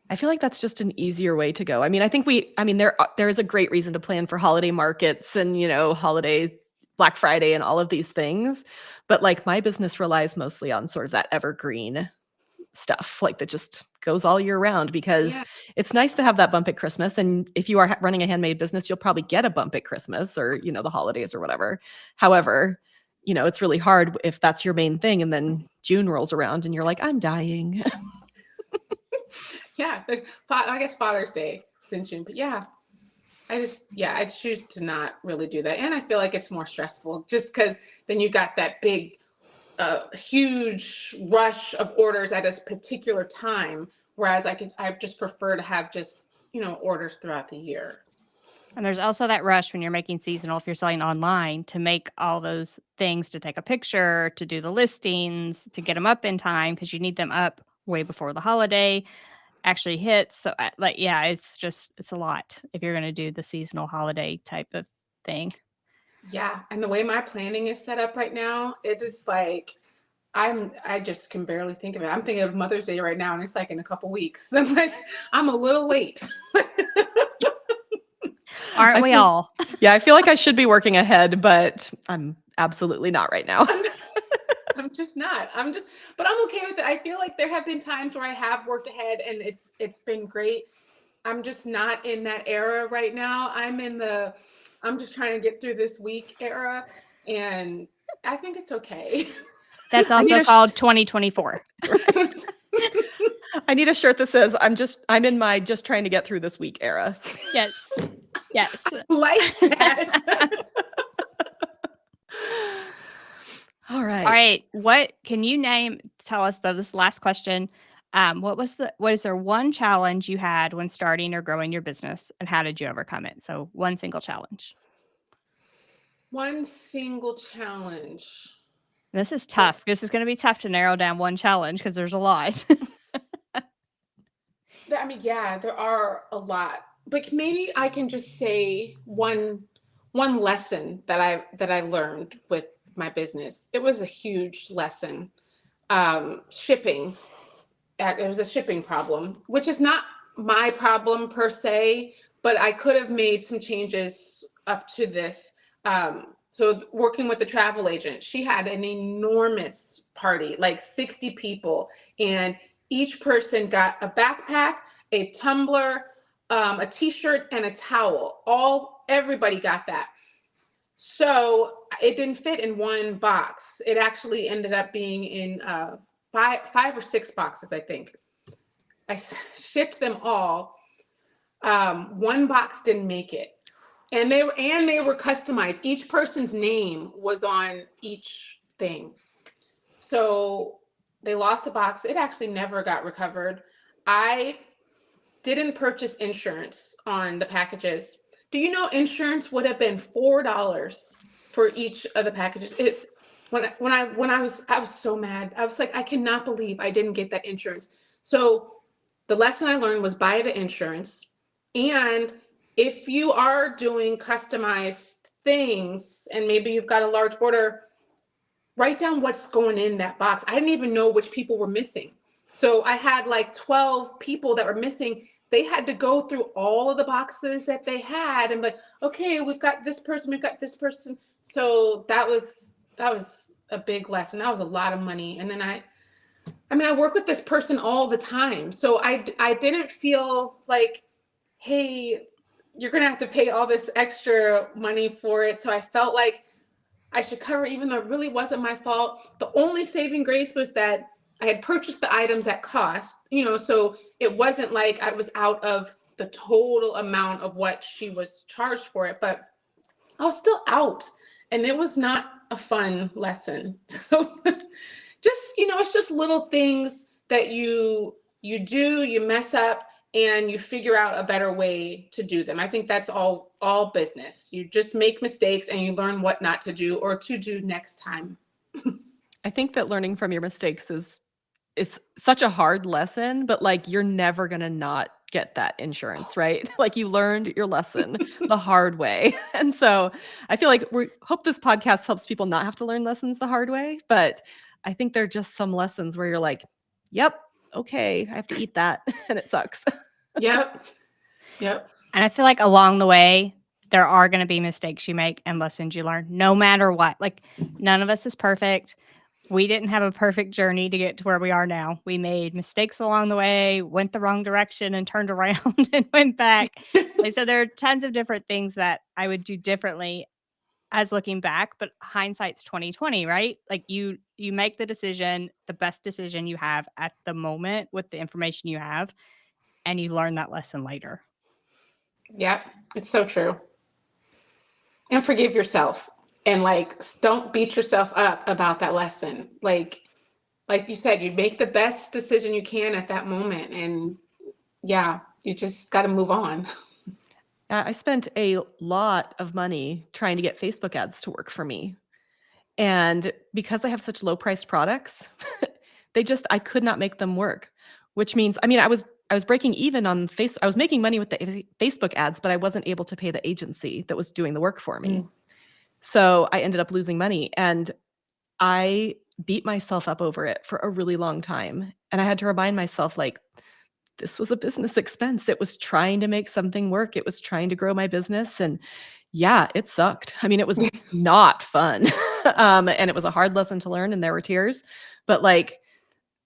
I feel like that's just an easier way to go. I mean, there is a great reason to plan for holiday markets and, holidays, Black Friday and all of these things. But like my business relies mostly on sort of that evergreen stuff, like that just goes all year round because Yeah. it's nice to have that bump at Christmas. And if you are running a handmade business, you'll probably get a bump at Christmas or, the holidays or whatever. However, it's really hard if that's your main thing. And then June rolls around and you're like, I'm dying. Yeah. I guess Father's Day is in June, but yeah, I choose to not really do that. And I feel like it's more stressful just because then you got that big, huge rush of orders at a particular time. Whereas I just prefer to have just, orders throughout the year. And there's also that rush when you're making seasonal, if you're selling online, to make all those things, to take a picture, to do the listings, to get them up in time because you need them up way before the holiday actually hits. So, yeah, it's a lot if you're going to do the seasonal holiday type of thing. Yeah. And the way my planning is set up right now, it is like, I just can barely think of it. I'm thinking of Mother's Day right now, and it's like in a couple weeks. I'm like, I'm a little late. Aren't we all? Yeah, I feel like I should be working ahead, but I'm absolutely not right now. I'm just not. But I'm okay with it. I feel like there have been times where I have worked ahead and it's been great. I'm just not in that era right now. I'm just trying to get through this week era, and I think it's okay. That's I need also a called 2024. I need a shirt that says I'm in my just trying to get through this week era. Yes. Yes. Like that. All right. All right. What can you tell us though, this last question, What is there one challenge you had when starting or growing your business, and how did you overcome it? So one single challenge. One single challenge. This is tough. This is going to be tough to narrow down one challenge because there's a lot. I mean, yeah, there are a lot, but maybe I can just say one lesson that I learned with my business. It was a huge lesson. Shipping. It was a shipping problem, which is not my problem per se, but I could have made some changes up to this. So working with the travel agent, she had an enormous party, like 60 people, and each person got a backpack, a tumbler, a t-shirt, and a towel. Everybody got that. So it didn't fit in one box. It actually ended up being in five or six boxes, I think. I shipped them all. One box didn't make it. And they were customized. Each person's name was on each thing. So they lost a box. It actually never got recovered. I didn't purchase insurance on the packages. Do you know insurance would have been $4 for each of the packages? I was so mad. I was like, I cannot believe I didn't get that insurance. So the lesson I learned was buy the insurance. And if you are doing customized things and maybe you've got a large order, write down what's going in that box. I didn't even know which people were missing. So I had like 12 people that were missing. They had to go through all of the boxes that they had and like, okay, we've got this person, we've got this person. So that was a big lesson. That was a lot of money. And then I work with this person all the time. So I didn't feel like, hey, you're going to have to pay all this extra money for it. So I felt like I should cover it, even though it really wasn't my fault. The only saving grace was that I had purchased the items at cost, so it wasn't like I was out of the total amount of what she was charged for it, but I was still out, and it was not a fun lesson. So it's just little things that you do, you mess up, and you figure out a better way to do them. I think that's all business. You just make mistakes and you learn what not to do or to do next time. I think that learning from your mistakes it's such a hard lesson, but like you're never going to not get that insurance, right? Like you learned your lesson the hard way. And so I feel like we hope this podcast helps people not have to learn lessons the hard way, but I think there are just some lessons where you're like, yep, okay, I have to eat that and it sucks. Yep. And I feel like along the way, there are going to be mistakes you make and lessons you learn, no matter what. Like none of us is perfect. We didn't have a perfect journey to get to where we are now. We made mistakes along the way, went the wrong direction and turned around and went back. Like, so there are tons of different things that I would do differently as looking back, but hindsight's 2020, right? Like you make the decision, the best decision you have at the moment with the information you have, and you learn that lesson later. Yep. It's so true. And forgive yourself. And don't beat yourself up about that lesson. Like you said, you make the best decision you can at that moment. And yeah, you just got to move on. I spent a lot of money trying to get Facebook ads to work for me. And because I have such low priced products, I could not make them work, which means, I was breaking even on I was making money with the Facebook ads, but I wasn't able to pay the agency that was doing the work for me. So I ended up losing money, and I beat myself up over it for a really long time. And I had to remind myself, like, this was a business expense. It was trying to make something work. It was trying to grow my business. And yeah, it sucked. It was not fun. And it was a hard lesson to learn, and there were tears, but like,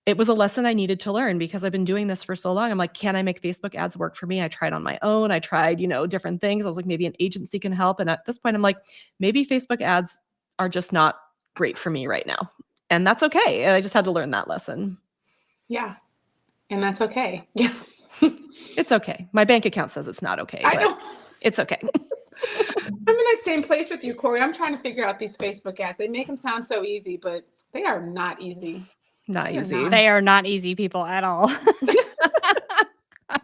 it was a lesson I needed to learn because I've been doing this for so long. I'm like, can I make Facebook ads work for me? I tried on my own. I tried, different things. I was like, maybe an agency can help. And at this point, I'm like, maybe Facebook ads are just not great for me right now. And that's okay. And I just had to learn that lesson. Yeah. And that's okay. Yeah. It's okay. My bank account says it's not okay. I know. It's okay. I'm in that same place with you, Corey. I'm trying to figure out these Facebook ads. They make them sound so easy, but they are not easy. Not They are easy. not. They are not easy people at all.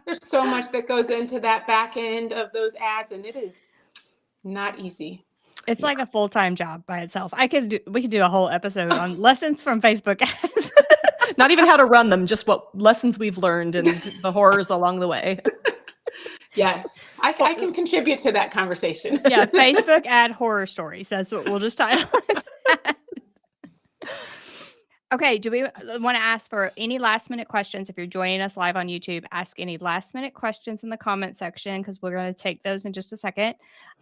There's so much that goes into that back end of those ads, and it is not easy. It's Yeah. like a full-time job by itself. We could do a whole episode on lessons from Facebook ads. Not even how to run them, just what lessons we've learned and the horrors along the way. Yes, I can contribute to that conversation. Yeah, Facebook ad horror stories. That's what we'll just title it. Okay, do we want to ask for any last minute questions? If you're joining us live on YouTube, ask any last minute questions in the comment section because we're going to take those in just a second.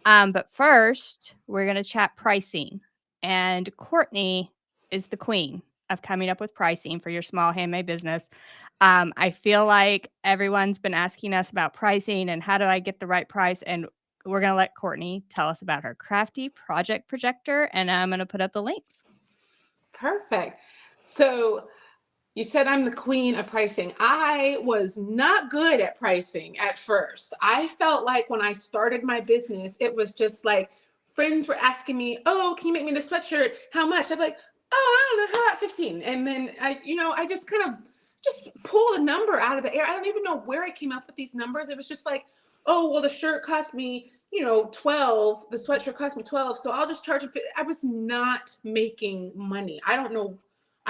But first, we're going to chat pricing. And Courtney is the queen of coming up with pricing for your small handmade business. I feel like everyone's been asking us about pricing and how do I get the right price? And we're going to let Courtney tell us about her crafty project projector. And I'm going to put up the links. Perfect. So you said I'm the queen of pricing. I was not good at pricing at first. I felt like when I started my business, it was just like friends were asking me, "Oh, can you make me the sweatshirt? How much?" I'm like, "Oh, I don't know, how about 15?" And then I just kind of just pulled a number out of the air. I don't even know where I came up with these numbers. It was just like, "Oh, well, the shirt cost me, 12. The sweatshirt cost me 12, so I'll just charge it." I was not making money. I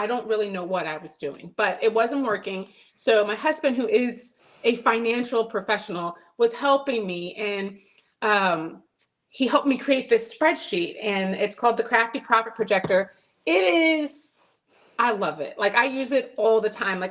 don't really know what I was doing, but it wasn't working. So my husband, who is a financial professional, was helping me, and he helped me create this spreadsheet, and it's called the Crafty Profit Projector. I love it. Like, I use it all the time.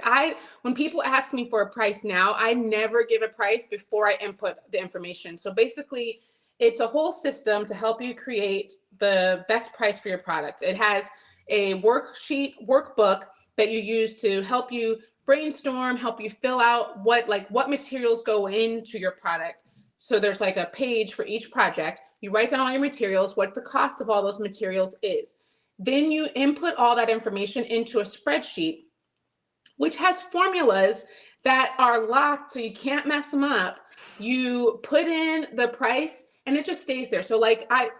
When people ask me for a price now, I never give a price before I input the information. So basically, it's a whole system to help you create the best price for your product. It has a workbook that you use to help you brainstorm, help you fill out what materials go into your product. So there's like a page for each project. You write down all your materials, what the cost of all those materials is. Then you input all that information into a spreadsheet, which has formulas that are locked so you can't mess them up. You put in the price and it just stays there. So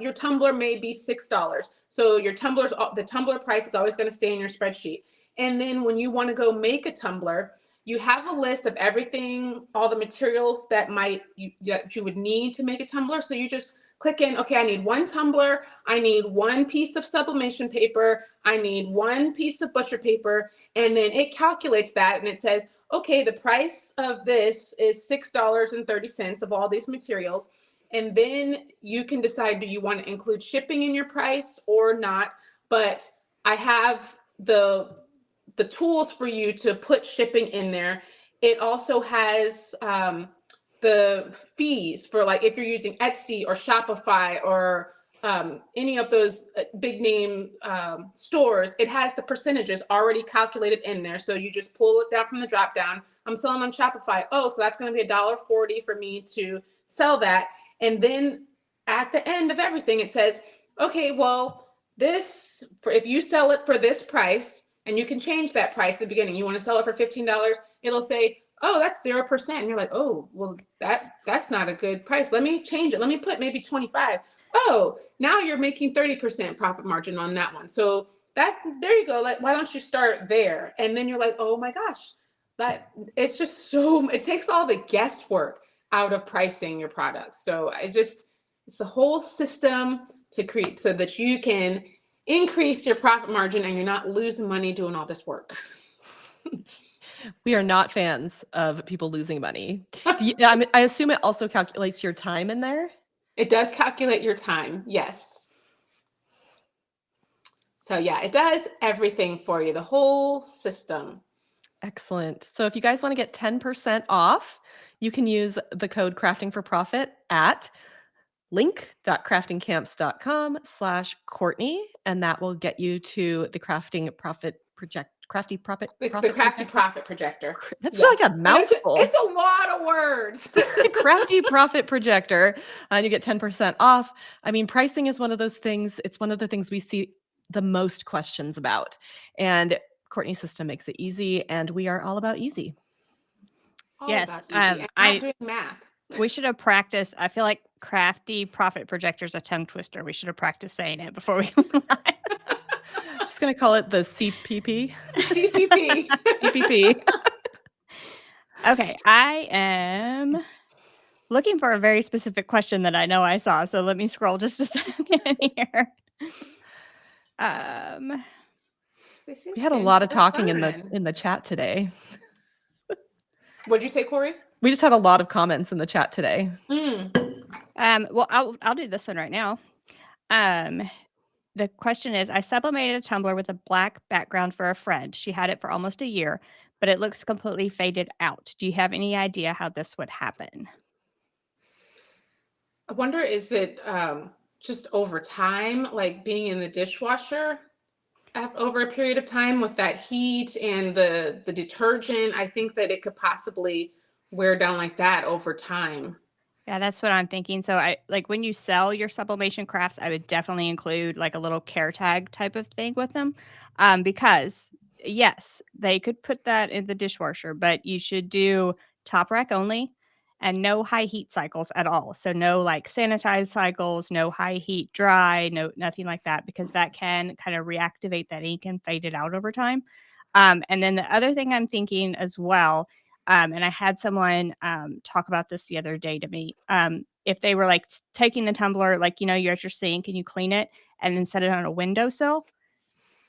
your tumbler may be $6. So the tumbler price is always going to stay in your spreadsheet. And then when you want to go make a tumbler, you have a list of everything, all the materials that you would need to make a tumbler. So you just click in, okay, I need one tumbler, I need one piece of sublimation paper, I need one piece of butcher paper, and then it calculates that and it says, okay, the price of this is $6.30 of all these materials. And then you can decide, do you want to include shipping in your price or not? But I have the tools for you to put shipping in there. It also has the fees for, like, if you're using Etsy or Shopify or any of those big name stores, it has the percentages already calculated in there. So you just pull it down from the drop down. I'm selling on Shopify. Oh, so that's going to be $1.40 for me to sell that. And then at the end of everything, it says, okay, well, if you sell it for this price, and you can change that price at the beginning. You want to sell it for $15, it'll say, oh, that's 0%. And you're like, oh, well, that's not a good price. Let me change it. Let me put maybe 25. Oh, now you're making 30% profit margin on that one. So there you go. Like, why don't you start there? And then you're like, oh my gosh, it takes all the guesswork out of pricing your products. So it's the whole system to create so that you can increase your profit margin and you're not losing money doing all this work. We are not fans of people losing money. I assume it also calculates your time in there? It does calculate your time, yes. So yeah, it does everything for you, the whole system. Excellent. So if you guys want to get 10% off, you can use the code Crafting for Profit at link.craftingcamps.com/Courtney, and that will get you to the Crafty Profit Projector. That's yes. like a mouthful. It's a lot of words. Crafty Profit Projector, and you get 10% off. I mean, pricing is one of those things. It's one of the things we see the most questions about, and Courtney's system makes it easy, and we are all about easy. All yes, about easy. I'm not doing math. We should have practiced. I feel like Crafty Profit Projector is a tongue twister. We should have practiced saying it before we went live. Just going to call it the CPP. CPP. CPP. Okay, I am looking for a very specific question that I know I saw. So let me scroll just a second here. This has We had a been lot of so talking fun. in the chat today. What'd you say, Corey? We just had a lot of comments in the chat today. Well, I'll do this one right now. The question is, I sublimated a tumbler with a black background for a friend. She had it for almost a year, but it looks completely faded out. Do you have any idea how this would happen? I wonder, is it just over time, like being in the dishwasher over a period of time with that heat and the detergent? I think that it could possibly wear down like that over time. Yeah, that's what I'm thinking. So I like when you sell your sublimation crafts, I would definitely include like a little care tag type of thing with them. Because yes, they could put that in the dishwasher, but you should do top rack only and no high heat cycles at all. So no like sanitized cycles, no high heat dry, no nothing like that, because that can kind of reactivate that ink and fade it out over time. And then the other thing I'm thinking as well, and I had someone talk about this the other day to me. If they were like taking the tumbler, like, you know, you're at your sink and you clean it and then set it on a windowsill,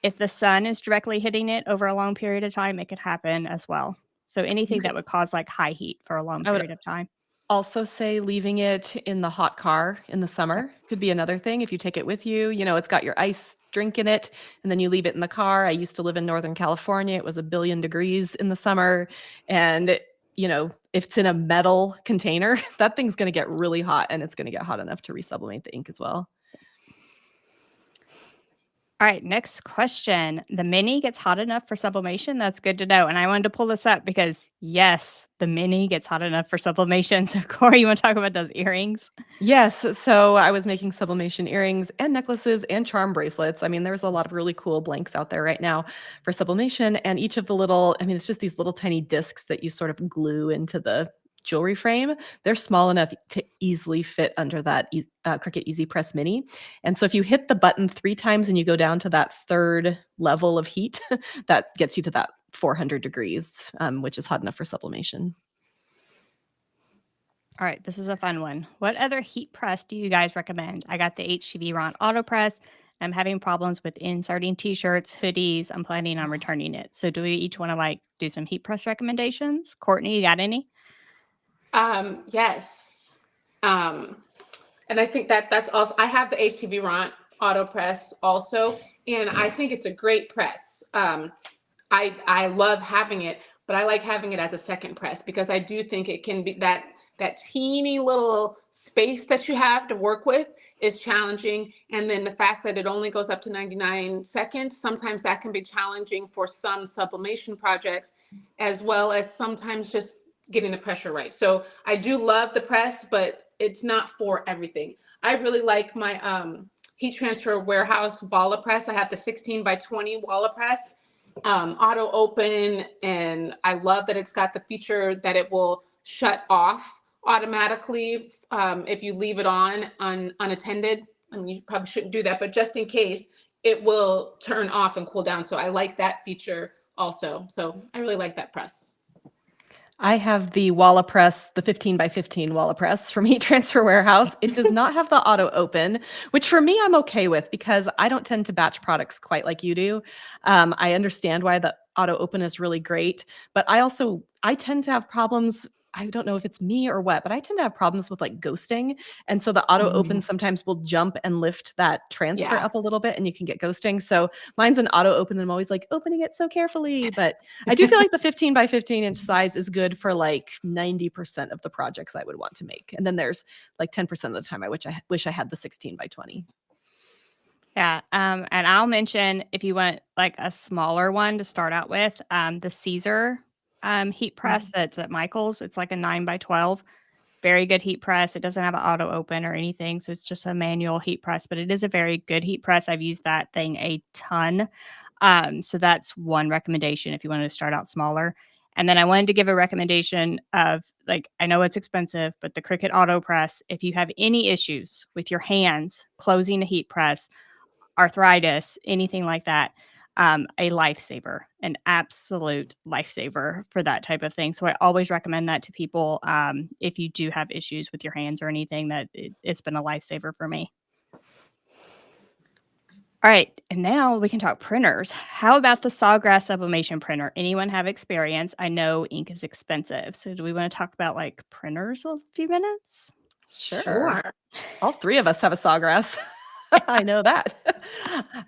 if the sun is directly hitting it over a long period of time, it could happen as well. So anything that would cause like high heat for a long I would period of time. also say leaving it in the hot car in the summer could be another thing. If you take it with you, you know, it's got your ice drink in it, and then you leave it in the car. I used to live in Northern California. It was 1 billion degrees in the summer. And, you know, if it's in a metal container, that thing's going to get really hot, and it's going to get hot enough to resublimate the ink as well. All right, next question. The mini gets hot enough for sublimation? That's good to know. And I wanted to pull this up because, yes, the mini gets hot enough for sublimation. So, Corey, you want to talk about those earrings? Yes, so I was making sublimation earrings and necklaces and charm bracelets. I mean, there's a lot of really cool blanks out there right now for sublimation, and each of the little, I mean, it's just these little tiny discs that you sort of glue into the jewelry frame. They're small enough to easily fit under that Cricut Easy Press Mini. And so if you hit the button 3 times and you go down to that third level of heat, that gets you to that 400 degrees, which is hot enough for sublimation. All right, this is a fun one. What other heat press do you guys recommend? I got the HTV Ron Auto Press. I'm having problems with inserting t-shirts, hoodies. I'm planning on returning it. So do we each want to like do some heat press recommendations? Courtney, you got any? Yes. And I think that that's also, I have the HTV Ront Auto Press also, and I think it's a great press. I love having it, but I like having it as a second press because I do think it can be that teeny little space that you have to work with is challenging. And then the fact that it only goes up to 99 seconds, sometimes that can be challenging for some sublimation projects, as well as sometimes just getting the pressure right. So I do love the press, but it's not for everything. I really like my heat transfer warehouse Walla press. I have the 16 by 20 Walla press, auto open, and I love that it's got the feature that it will shut off automatically if you leave it on unattended. I mean, you probably shouldn't do that, but just in case, it will turn off and cool down. So I like that feature also. So I really like that press. I have the Walla Press, the 15 by 15 Walla Press from Heat Transfer Warehouse. It does not have the auto open, which for me, I'm okay with because I don't tend to batch products quite like you do. I understand why the auto open is really great, but I tend to have problems. I don't know if it's me or what, but I tend to have problems with like ghosting. And so the auto open sometimes will jump and lift that transfer Yeah. up a little bit and you can get ghosting. So mine's an auto open and I'm always like opening it so carefully, but I do feel like the 15 by 15 inch size is good for like 90% of the projects I would want to make. And then there's like 10% of the time I wish I had the 16 by 20. Yeah. And I'll mention if you want like a smaller one to start out with, the Caesar heat press that's at Michael's. It's like a 9 by 12. Very good heat press. It doesn't have an auto open or anything. So it's just a manual heat press, but it is a very good heat press. I've used that thing a ton. So that's one recommendation if you wanted to start out smaller. And then I wanted to give a recommendation of like, I know it's expensive, but the Cricut Auto Press, if you have any issues with your hands closing a heat press, arthritis, anything like that. A lifesaver, an absolute lifesaver for that type of thing. So I always recommend that to people if you do have issues with your hands or anything, that it's been a lifesaver for me. All right, and now we can talk printers. How about the Sawgrass sublimation printer? Anyone have experience? I know ink is expensive. So do we want to talk about like printers a few minutes? Sure. All three of us have a Sawgrass. I know that.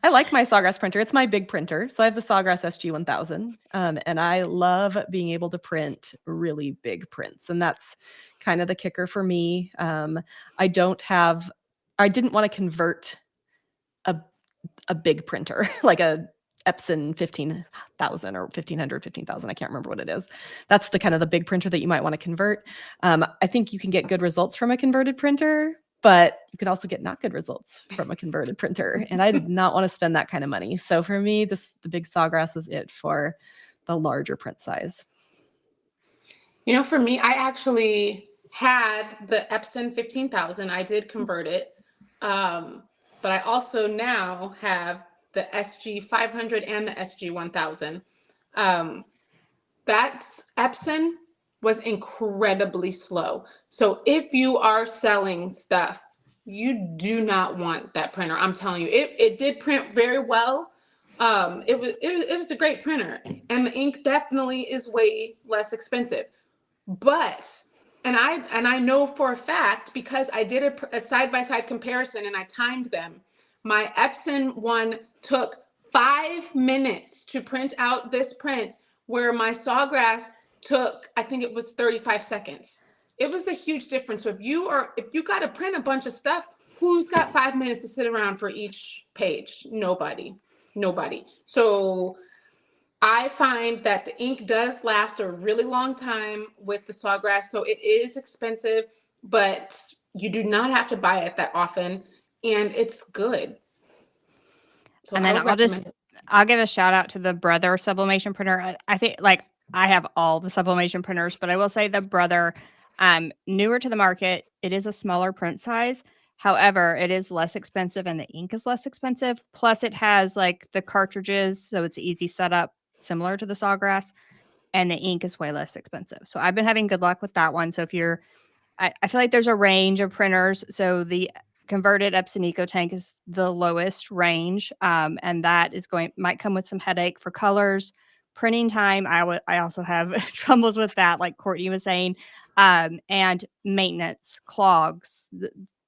I like my Sawgrass printer. It's my big printer. So I have the Sawgrass SG-1000, and I love being able to print really big prints. And that's kind of the kicker for me. I didn't want to convert a big printer, like a Epson 15,000 or 1,500, 15,000. I can't remember what it is. That's the kind of the big printer that you might want to convert. I think you can get good results from a converted printer, but you can also get not good results from a converted printer. And I did not want to spend that kind of money. So for me, the big Sawgrass was it for the larger print size. You know, for me, I actually had the Epson 15,000. I did convert it. But I also now have the SG 500 and the SG 1000. That Epson was incredibly slow. So if you are selling stuff, you do not want that printer. I'm telling you, it did print very well. It was a great printer, and the ink definitely is way less expensive. But and I know for a fact, because I did a side-by-side comparison and I timed them. My Epson one took 5 minutes to print out this print, where my Sawgrass took, I think it was 35 seconds. It was a huge difference. So if you got to print a bunch of stuff, who's got 5 minutes to sit around for each page? Nobody. So I find that the ink does last a really long time with the Sawgrass. So it is expensive, but you do not have to buy it that often, and it's good. So And then I'll give a shout out to the Brother sublimation printer. I think like I have all the sublimation printers, but I will say the Brother, newer to the market. It is a smaller print size. However, it is less expensive and the ink is less expensive. Plus it has like the cartridges, so it's easy setup, similar to the Sawgrass, and the ink is way less expensive. So I've been having good luck with that one. So if you're, I feel like there's a range of printers. So the converted Epson EcoTank is the lowest range, and that might come with some headache for colors, printing time. I also have troubles with that, like Courtney was saying, and maintenance, clogs,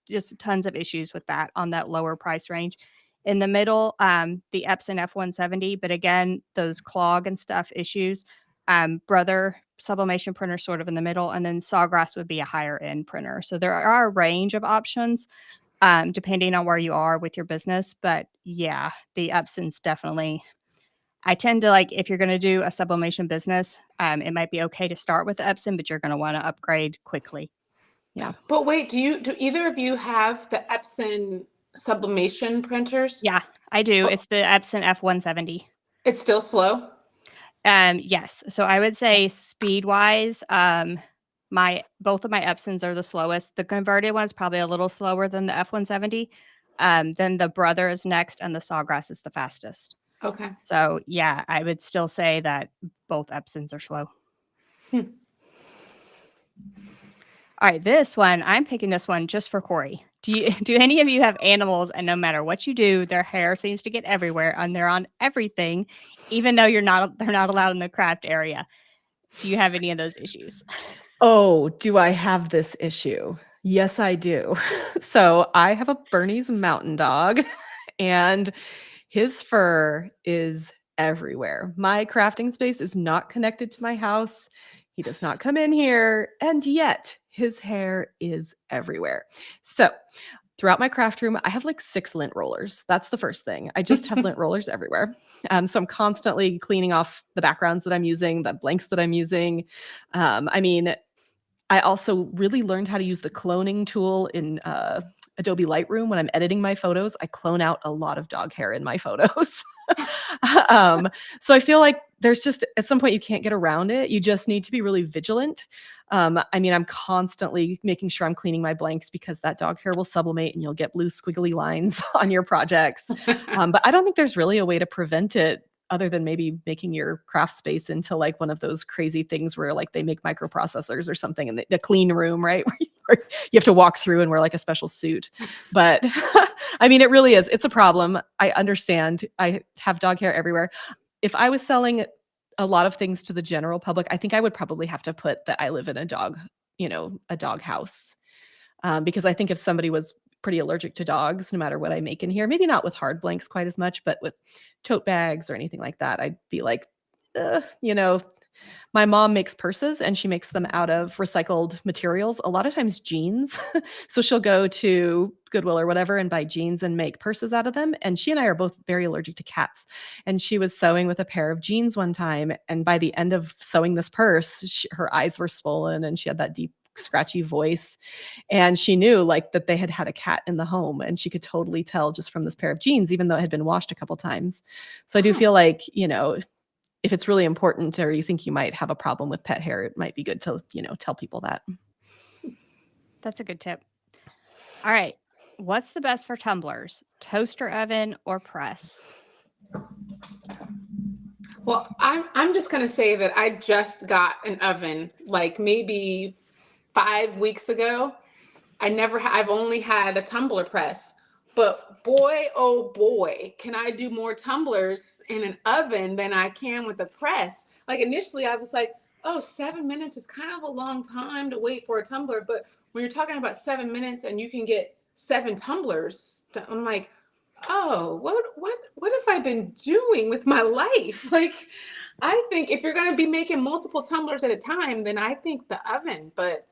just tons of issues with that on that lower price range. In the middle, the Epson F170, but again, those clog and stuff issues. Brother sublimation printer sort of in the middle, and then Sawgrass would be a higher end printer. So there are a range of options depending on where you are with your business. But yeah, the Epson's definitely, I tend to like, if you're going to do a sublimation business, it might be okay to start with the Epson, but you're going to want to upgrade quickly. Yeah. But wait, do either of you have the Epson sublimation printers? Yeah, I do. It's the Epson F170. It's still slow? Yes. So I would say speed wise, both of my Epsons are the slowest. The converted one's probably a little slower than the F170. Then the Brother is next, and the Sawgrass is the fastest. Okay. So yeah, I would still say that both Epsons are slow. All right, this one, I'm picking this one just for Corey. Do any of you have animals, and no matter what you do, their hair seems to get everywhere and they're on everything, even though they're not allowed in the craft area? Do you have any of those issues? Oh, do I have this issue? Yes, I do. So I have a Bernese mountain dog, and his fur is everywhere. My crafting space is not connected to my house. He does not come in here, and yet his hair is everywhere. So throughout my craft room, I have like 6 lint rollers. That's the first thing. I just have lint rollers everywhere. So I'm constantly cleaning off the backgrounds that I'm using, the blanks that I'm using. I also really learned how to use the cloning tool in Adobe Lightroom. When I'm editing my photos, I clone out a lot of dog hair in my photos. So I feel like there's just at some point you can't get around it. You just need to be really vigilant. I mean, I'm constantly making sure I'm cleaning my blanks because that dog hair will sublimate and you'll get blue squiggly lines on your projects. But I don't think there's really a way to prevent it other than maybe making your craft space into like one of those crazy things where like they make microprocessors or something in the clean room, right? Where you have to walk through and wear like a special suit. But I mean, it really is. It's a problem. I understand. I have dog hair everywhere. If I was selling a lot of things to the general public, I think I would probably have to put that I live in a dog, a dog house. Because I think if somebody was pretty allergic to dogs, no matter what I make in here, maybe not with hard blanks quite as much, but with tote bags or anything like that, I'd be like, my mom makes purses and she makes them out of recycled materials, a lot of times jeans. So she'll go to Goodwill or whatever and buy jeans and make purses out of them. And she and I are both very allergic to cats. And she was sewing with a pair of jeans one time. And by the end of sewing this purse, her eyes were swollen and she had that deep, scratchy voice. And she knew like that they had had a cat in the home and she could totally tell just from this pair of jeans, even though it had been washed a couple times. So I do feel like, if it's really important or you think you might have a problem with pet hair, it might be good to, tell people that. That's a good tip. All right. What's the best for tumblers? Toaster oven or press? Well, I'm just gonna say that I just got an oven like maybe 5 weeks ago. I've only had a tumbler press, but boy, oh boy, can I do more tumblers in an oven than I can with a press. Like initially I was like, oh, 7 minutes is kind of a long time to wait for a tumbler. But when you're talking about 7 minutes and you can get 7 tumblers, I'm like, oh, what have I been doing with my life? Like, I think if you're going to be making multiple tumblers at a time, then I think the oven. But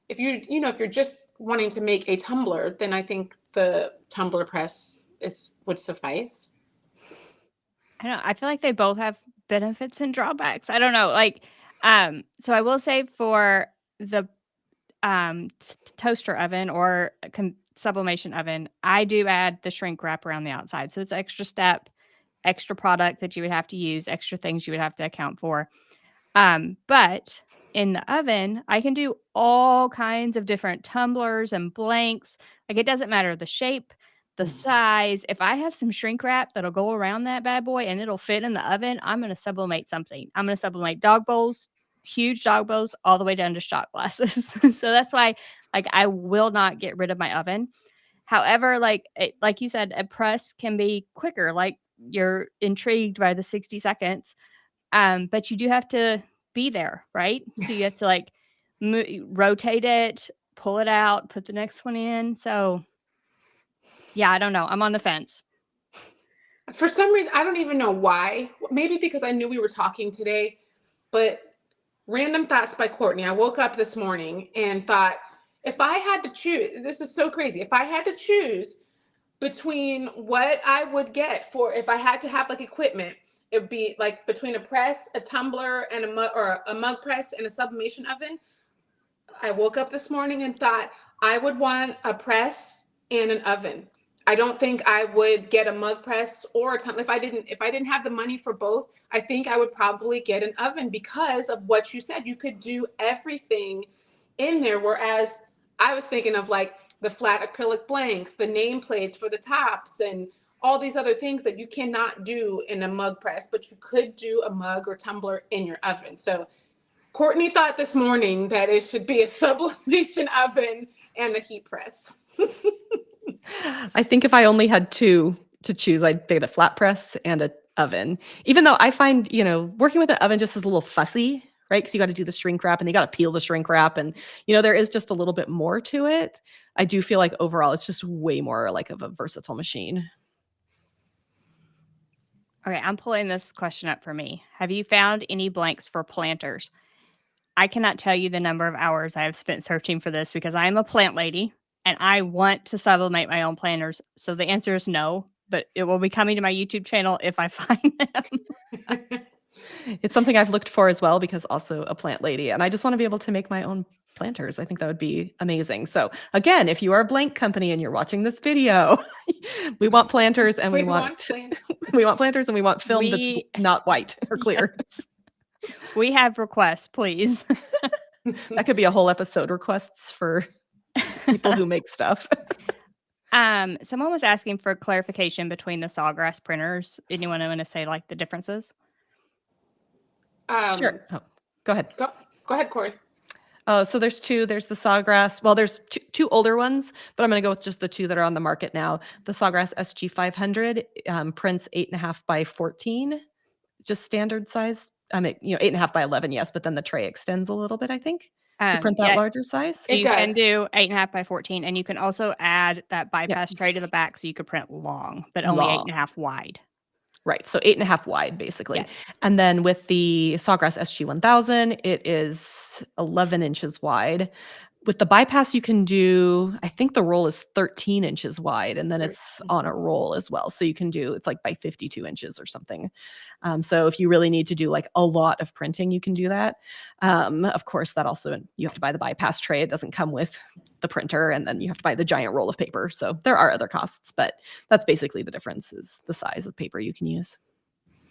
if you're just wanting to make a tumbler, then I think the tumbler press would suffice. I don't know. I feel like they both have benefits and drawbacks. I don't know. Like, so I will say for the toaster oven or sublimation oven, I do add the shrink wrap around the outside. So it's extra step, extra product that you would have to use, extra things you would have to account for. But in the oven, I can do all kinds of different tumblers and blanks. Like it doesn't matter the shape, the size. If I have some shrink wrap that'll go around that bad boy and it'll fit in the oven, I'm going to sublimate something. I'm going to sublimate dog bowls, huge dog bowls, all the way down to shot glasses. So that's why, like, I will not get rid of my oven. However, like you said, a press can be quicker. Like you're intrigued by the 60 seconds. But you do have to be there, right? So you have to like rotate it, pull it out, put the next one in. So yeah, I don't know. I'm on the fence. For some reason, I don't even know why. Maybe because I knew we were talking today, but random thoughts by Courtney. I woke up this morning and thought, if I had to choose, this is so crazy. If I had to choose between what I would get for if I had to have like equipment, it would be like between a press, a tumbler, and a mug, or a mug press and a sublimation oven. I woke up this morning and thought I would want a press and an oven. I don't think I would get a mug press or a tumbler if I didn't have the money for both. I think I would probably get an oven because of what you said. You could do everything in there. Whereas I was thinking of like the flat acrylic blanks, the nameplates for the tops, and all these other things that you cannot do in a mug press, but you could do a mug or tumbler in your oven. So Courtney thought this morning that it should be a sublimation oven and a heat press. I think if I only had two to choose, I'd get a flat press and a oven. Even though I find, working with an oven just is a little fussy, right? Because you got to do the shrink wrap and you got to peel the shrink wrap. And, there is just a little bit more to it. I do feel like overall, it's just way more like of a versatile machine. Okay, I'm pulling this question up for me. Have you found any blanks for planters? I cannot tell you the number of hours I have spent searching for this because I am a plant lady and I want to sublimate my own planters. So the answer is no, but it will be coming to my YouTube channel if I find them. It's something I've looked for as well because also a plant lady. And I just want to be able to make my own planters. I think that would be amazing. So again, if you are a blank company and you're watching this video, we want planters and we want planters and we want film that's not white or clear. Yes. We have requests, please. That could be a whole episode, requests for people who make stuff. Someone was asking for clarification between the Sawgrass printers. Anyone want to say like the differences? Sure. Oh, go ahead. Go ahead, Corey. So there's two. There's the Sawgrass. Well, there's two older ones, but I'm going to go with just the two that are on the market now. The Sawgrass SG500 prints 8.5 by 14, just standard size. I mean, 8.5 by 11, yes, but then the tray extends a little bit, I think, to print that larger size. You can do 8.5 by 14, and you can also add that bypass tray to the back so you could print long, but only 8.5 wide. Right. So 8.5 wide, basically. Yes. And then with the Sawgrass SG1000, it is 11 inches wide. With the bypass, you can do, I think the roll is 13 inches wide, and then it's on a roll as well. So you can do, it's like by 52 inches or something. So if you really need to do like a lot of printing, you can do that. Of course, that also, you have to buy the bypass tray. It doesn't come with the printer, and then you have to buy the giant roll of paper. So there are other costs, but that's basically the difference, is the size of paper you can use.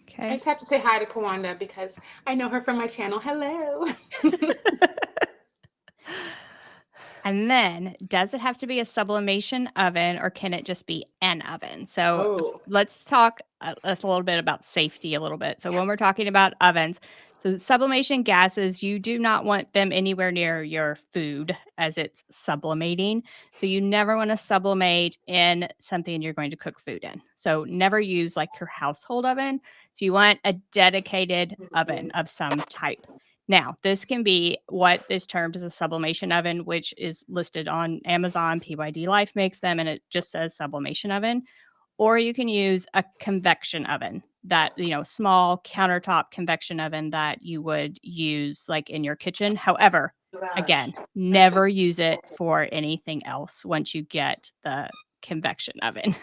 Okay. I just have to say hi to Kawanda because I know her from my channel. Hello. And then, does it have to be a sublimation oven, or can it just be an oven? So let's talk a little bit about safety a little bit. So when we're talking about ovens, so sublimation gases, you do not want them anywhere near your food as it's sublimating. So you never want to sublimate in something you're going to cook food in. So never use like your household oven. So you want a dedicated oven of some type. Now, this can be what is termed as a sublimation oven, which is listed on Amazon. PYD Life makes them, and it just says sublimation oven. Or you can use a convection oven, that, small countertop convection oven that you would use like in your kitchen. However, again, never use it for anything else once you get the convection oven.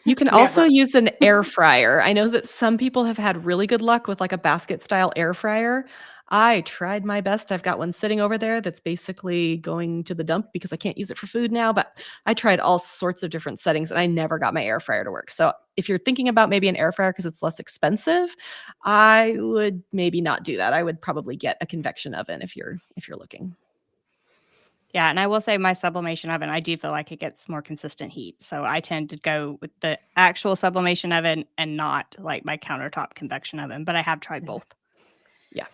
You can also use an air fryer. I know that some people have had really good luck with like a basket style air fryer. I tried my best. I've got one sitting over there that's basically going to the dump because I can't use it for food now, but I tried all sorts of different settings and I never got my air fryer to work. So if you're thinking about maybe an air fryer because it's less expensive, I would maybe not do that. I would probably get a convection oven if you're looking. Yeah, and I will say my sublimation oven, I do feel like it gets more consistent heat. So I tend to go with the actual sublimation oven and not like my countertop convection oven, but I have tried both. Yeah.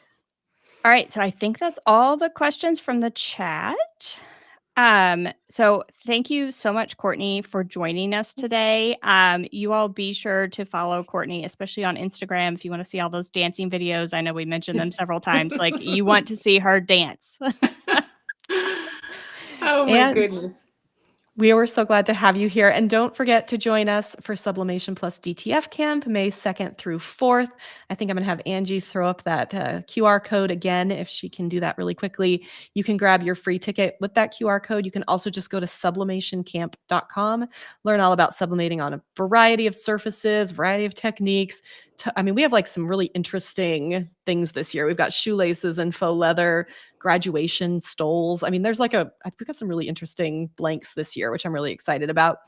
All right, so I think that's all the questions from the chat. So thank you so much, Courtney, for joining us today. You all be sure to follow Courtney, especially on Instagram, if you want to see all those dancing videos. I know we mentioned them several times. Like, you want to see her dance. Oh my goodness. We were so glad to have you here. And don't forget to join us for Sublimation Plus DTF Camp, May 2nd through 4th. I think I'm going to have Angie throw up that QR code again, if she can do that really quickly. You can grab your free ticket with that QR code. You can also just go to sublimationcamp.com, learn all about sublimating on a variety of surfaces, variety of techniques. We have like some really interesting things this year. We've got shoelaces and faux leather, graduation stoles. There's we've got some really interesting blanks this year, which I'm really excited about.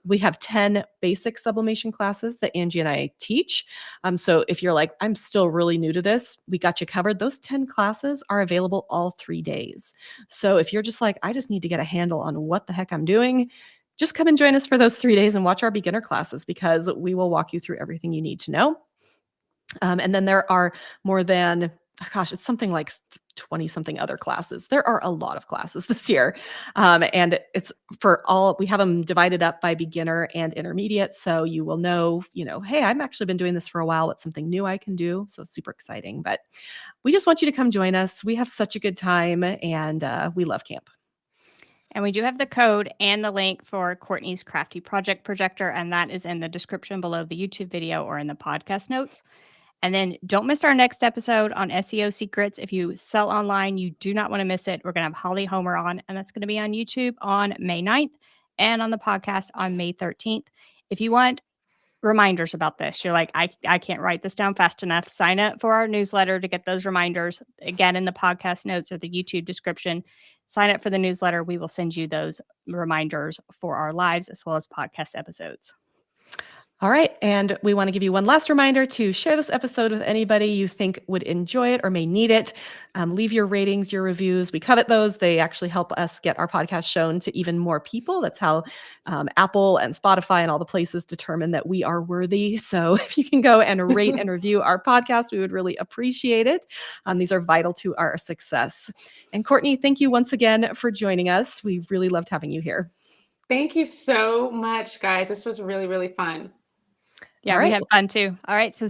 We have 10 basic sublimation classes that Angie and I teach. So if you're like, I'm still really new to this, we got you covered. Those 10 classes are available all 3 days. So if you're just like, I just need to get a handle on what the heck I'm doing, just come and join us for those 3 days and watch our beginner classes, because we will walk you through everything you need to know. And then there are more than, it's something like 20 something other classes. There are a lot of classes this year. And it's for all, we have them divided up by beginner and intermediate. So you will know, hey, I've actually been doing this for a while. What's something new I can do? So super exciting. But we just want you to come join us. We have such a good time, and we love camp. And we do have the code and the link for Courtney's Crafty Project Projector, and that is in the description below the YouTube video or in the podcast notes. And then don't miss our next episode on SEO secrets. If you sell online, you do not want to miss it. We're going to have Holly Homer on, and that's going to be on YouTube on May 9th and on the podcast on May 13th. If you want reminders about this. You're like, I can't write this down fast enough. Sign up for our newsletter to get those reminders. Again, in the podcast notes or the YouTube description, sign up for the newsletter. We will send you those reminders for our lives as well as podcast episodes. All right. And we want to give you one last reminder to share this episode with anybody you think would enjoy it or may need it. Leave your ratings, your reviews. We covet those. They actually help us get our podcast shown to even more people. That's how Apple and Spotify and all the places determine that we are worthy. So if you can go and rate and review our podcast, we would really appreciate it. These are vital to our success. And Courtney, thank you once again for joining us. We really loved having you here. Thank you so much, guys. This was really, really fun. Yeah, All we right. had fun too. All right. So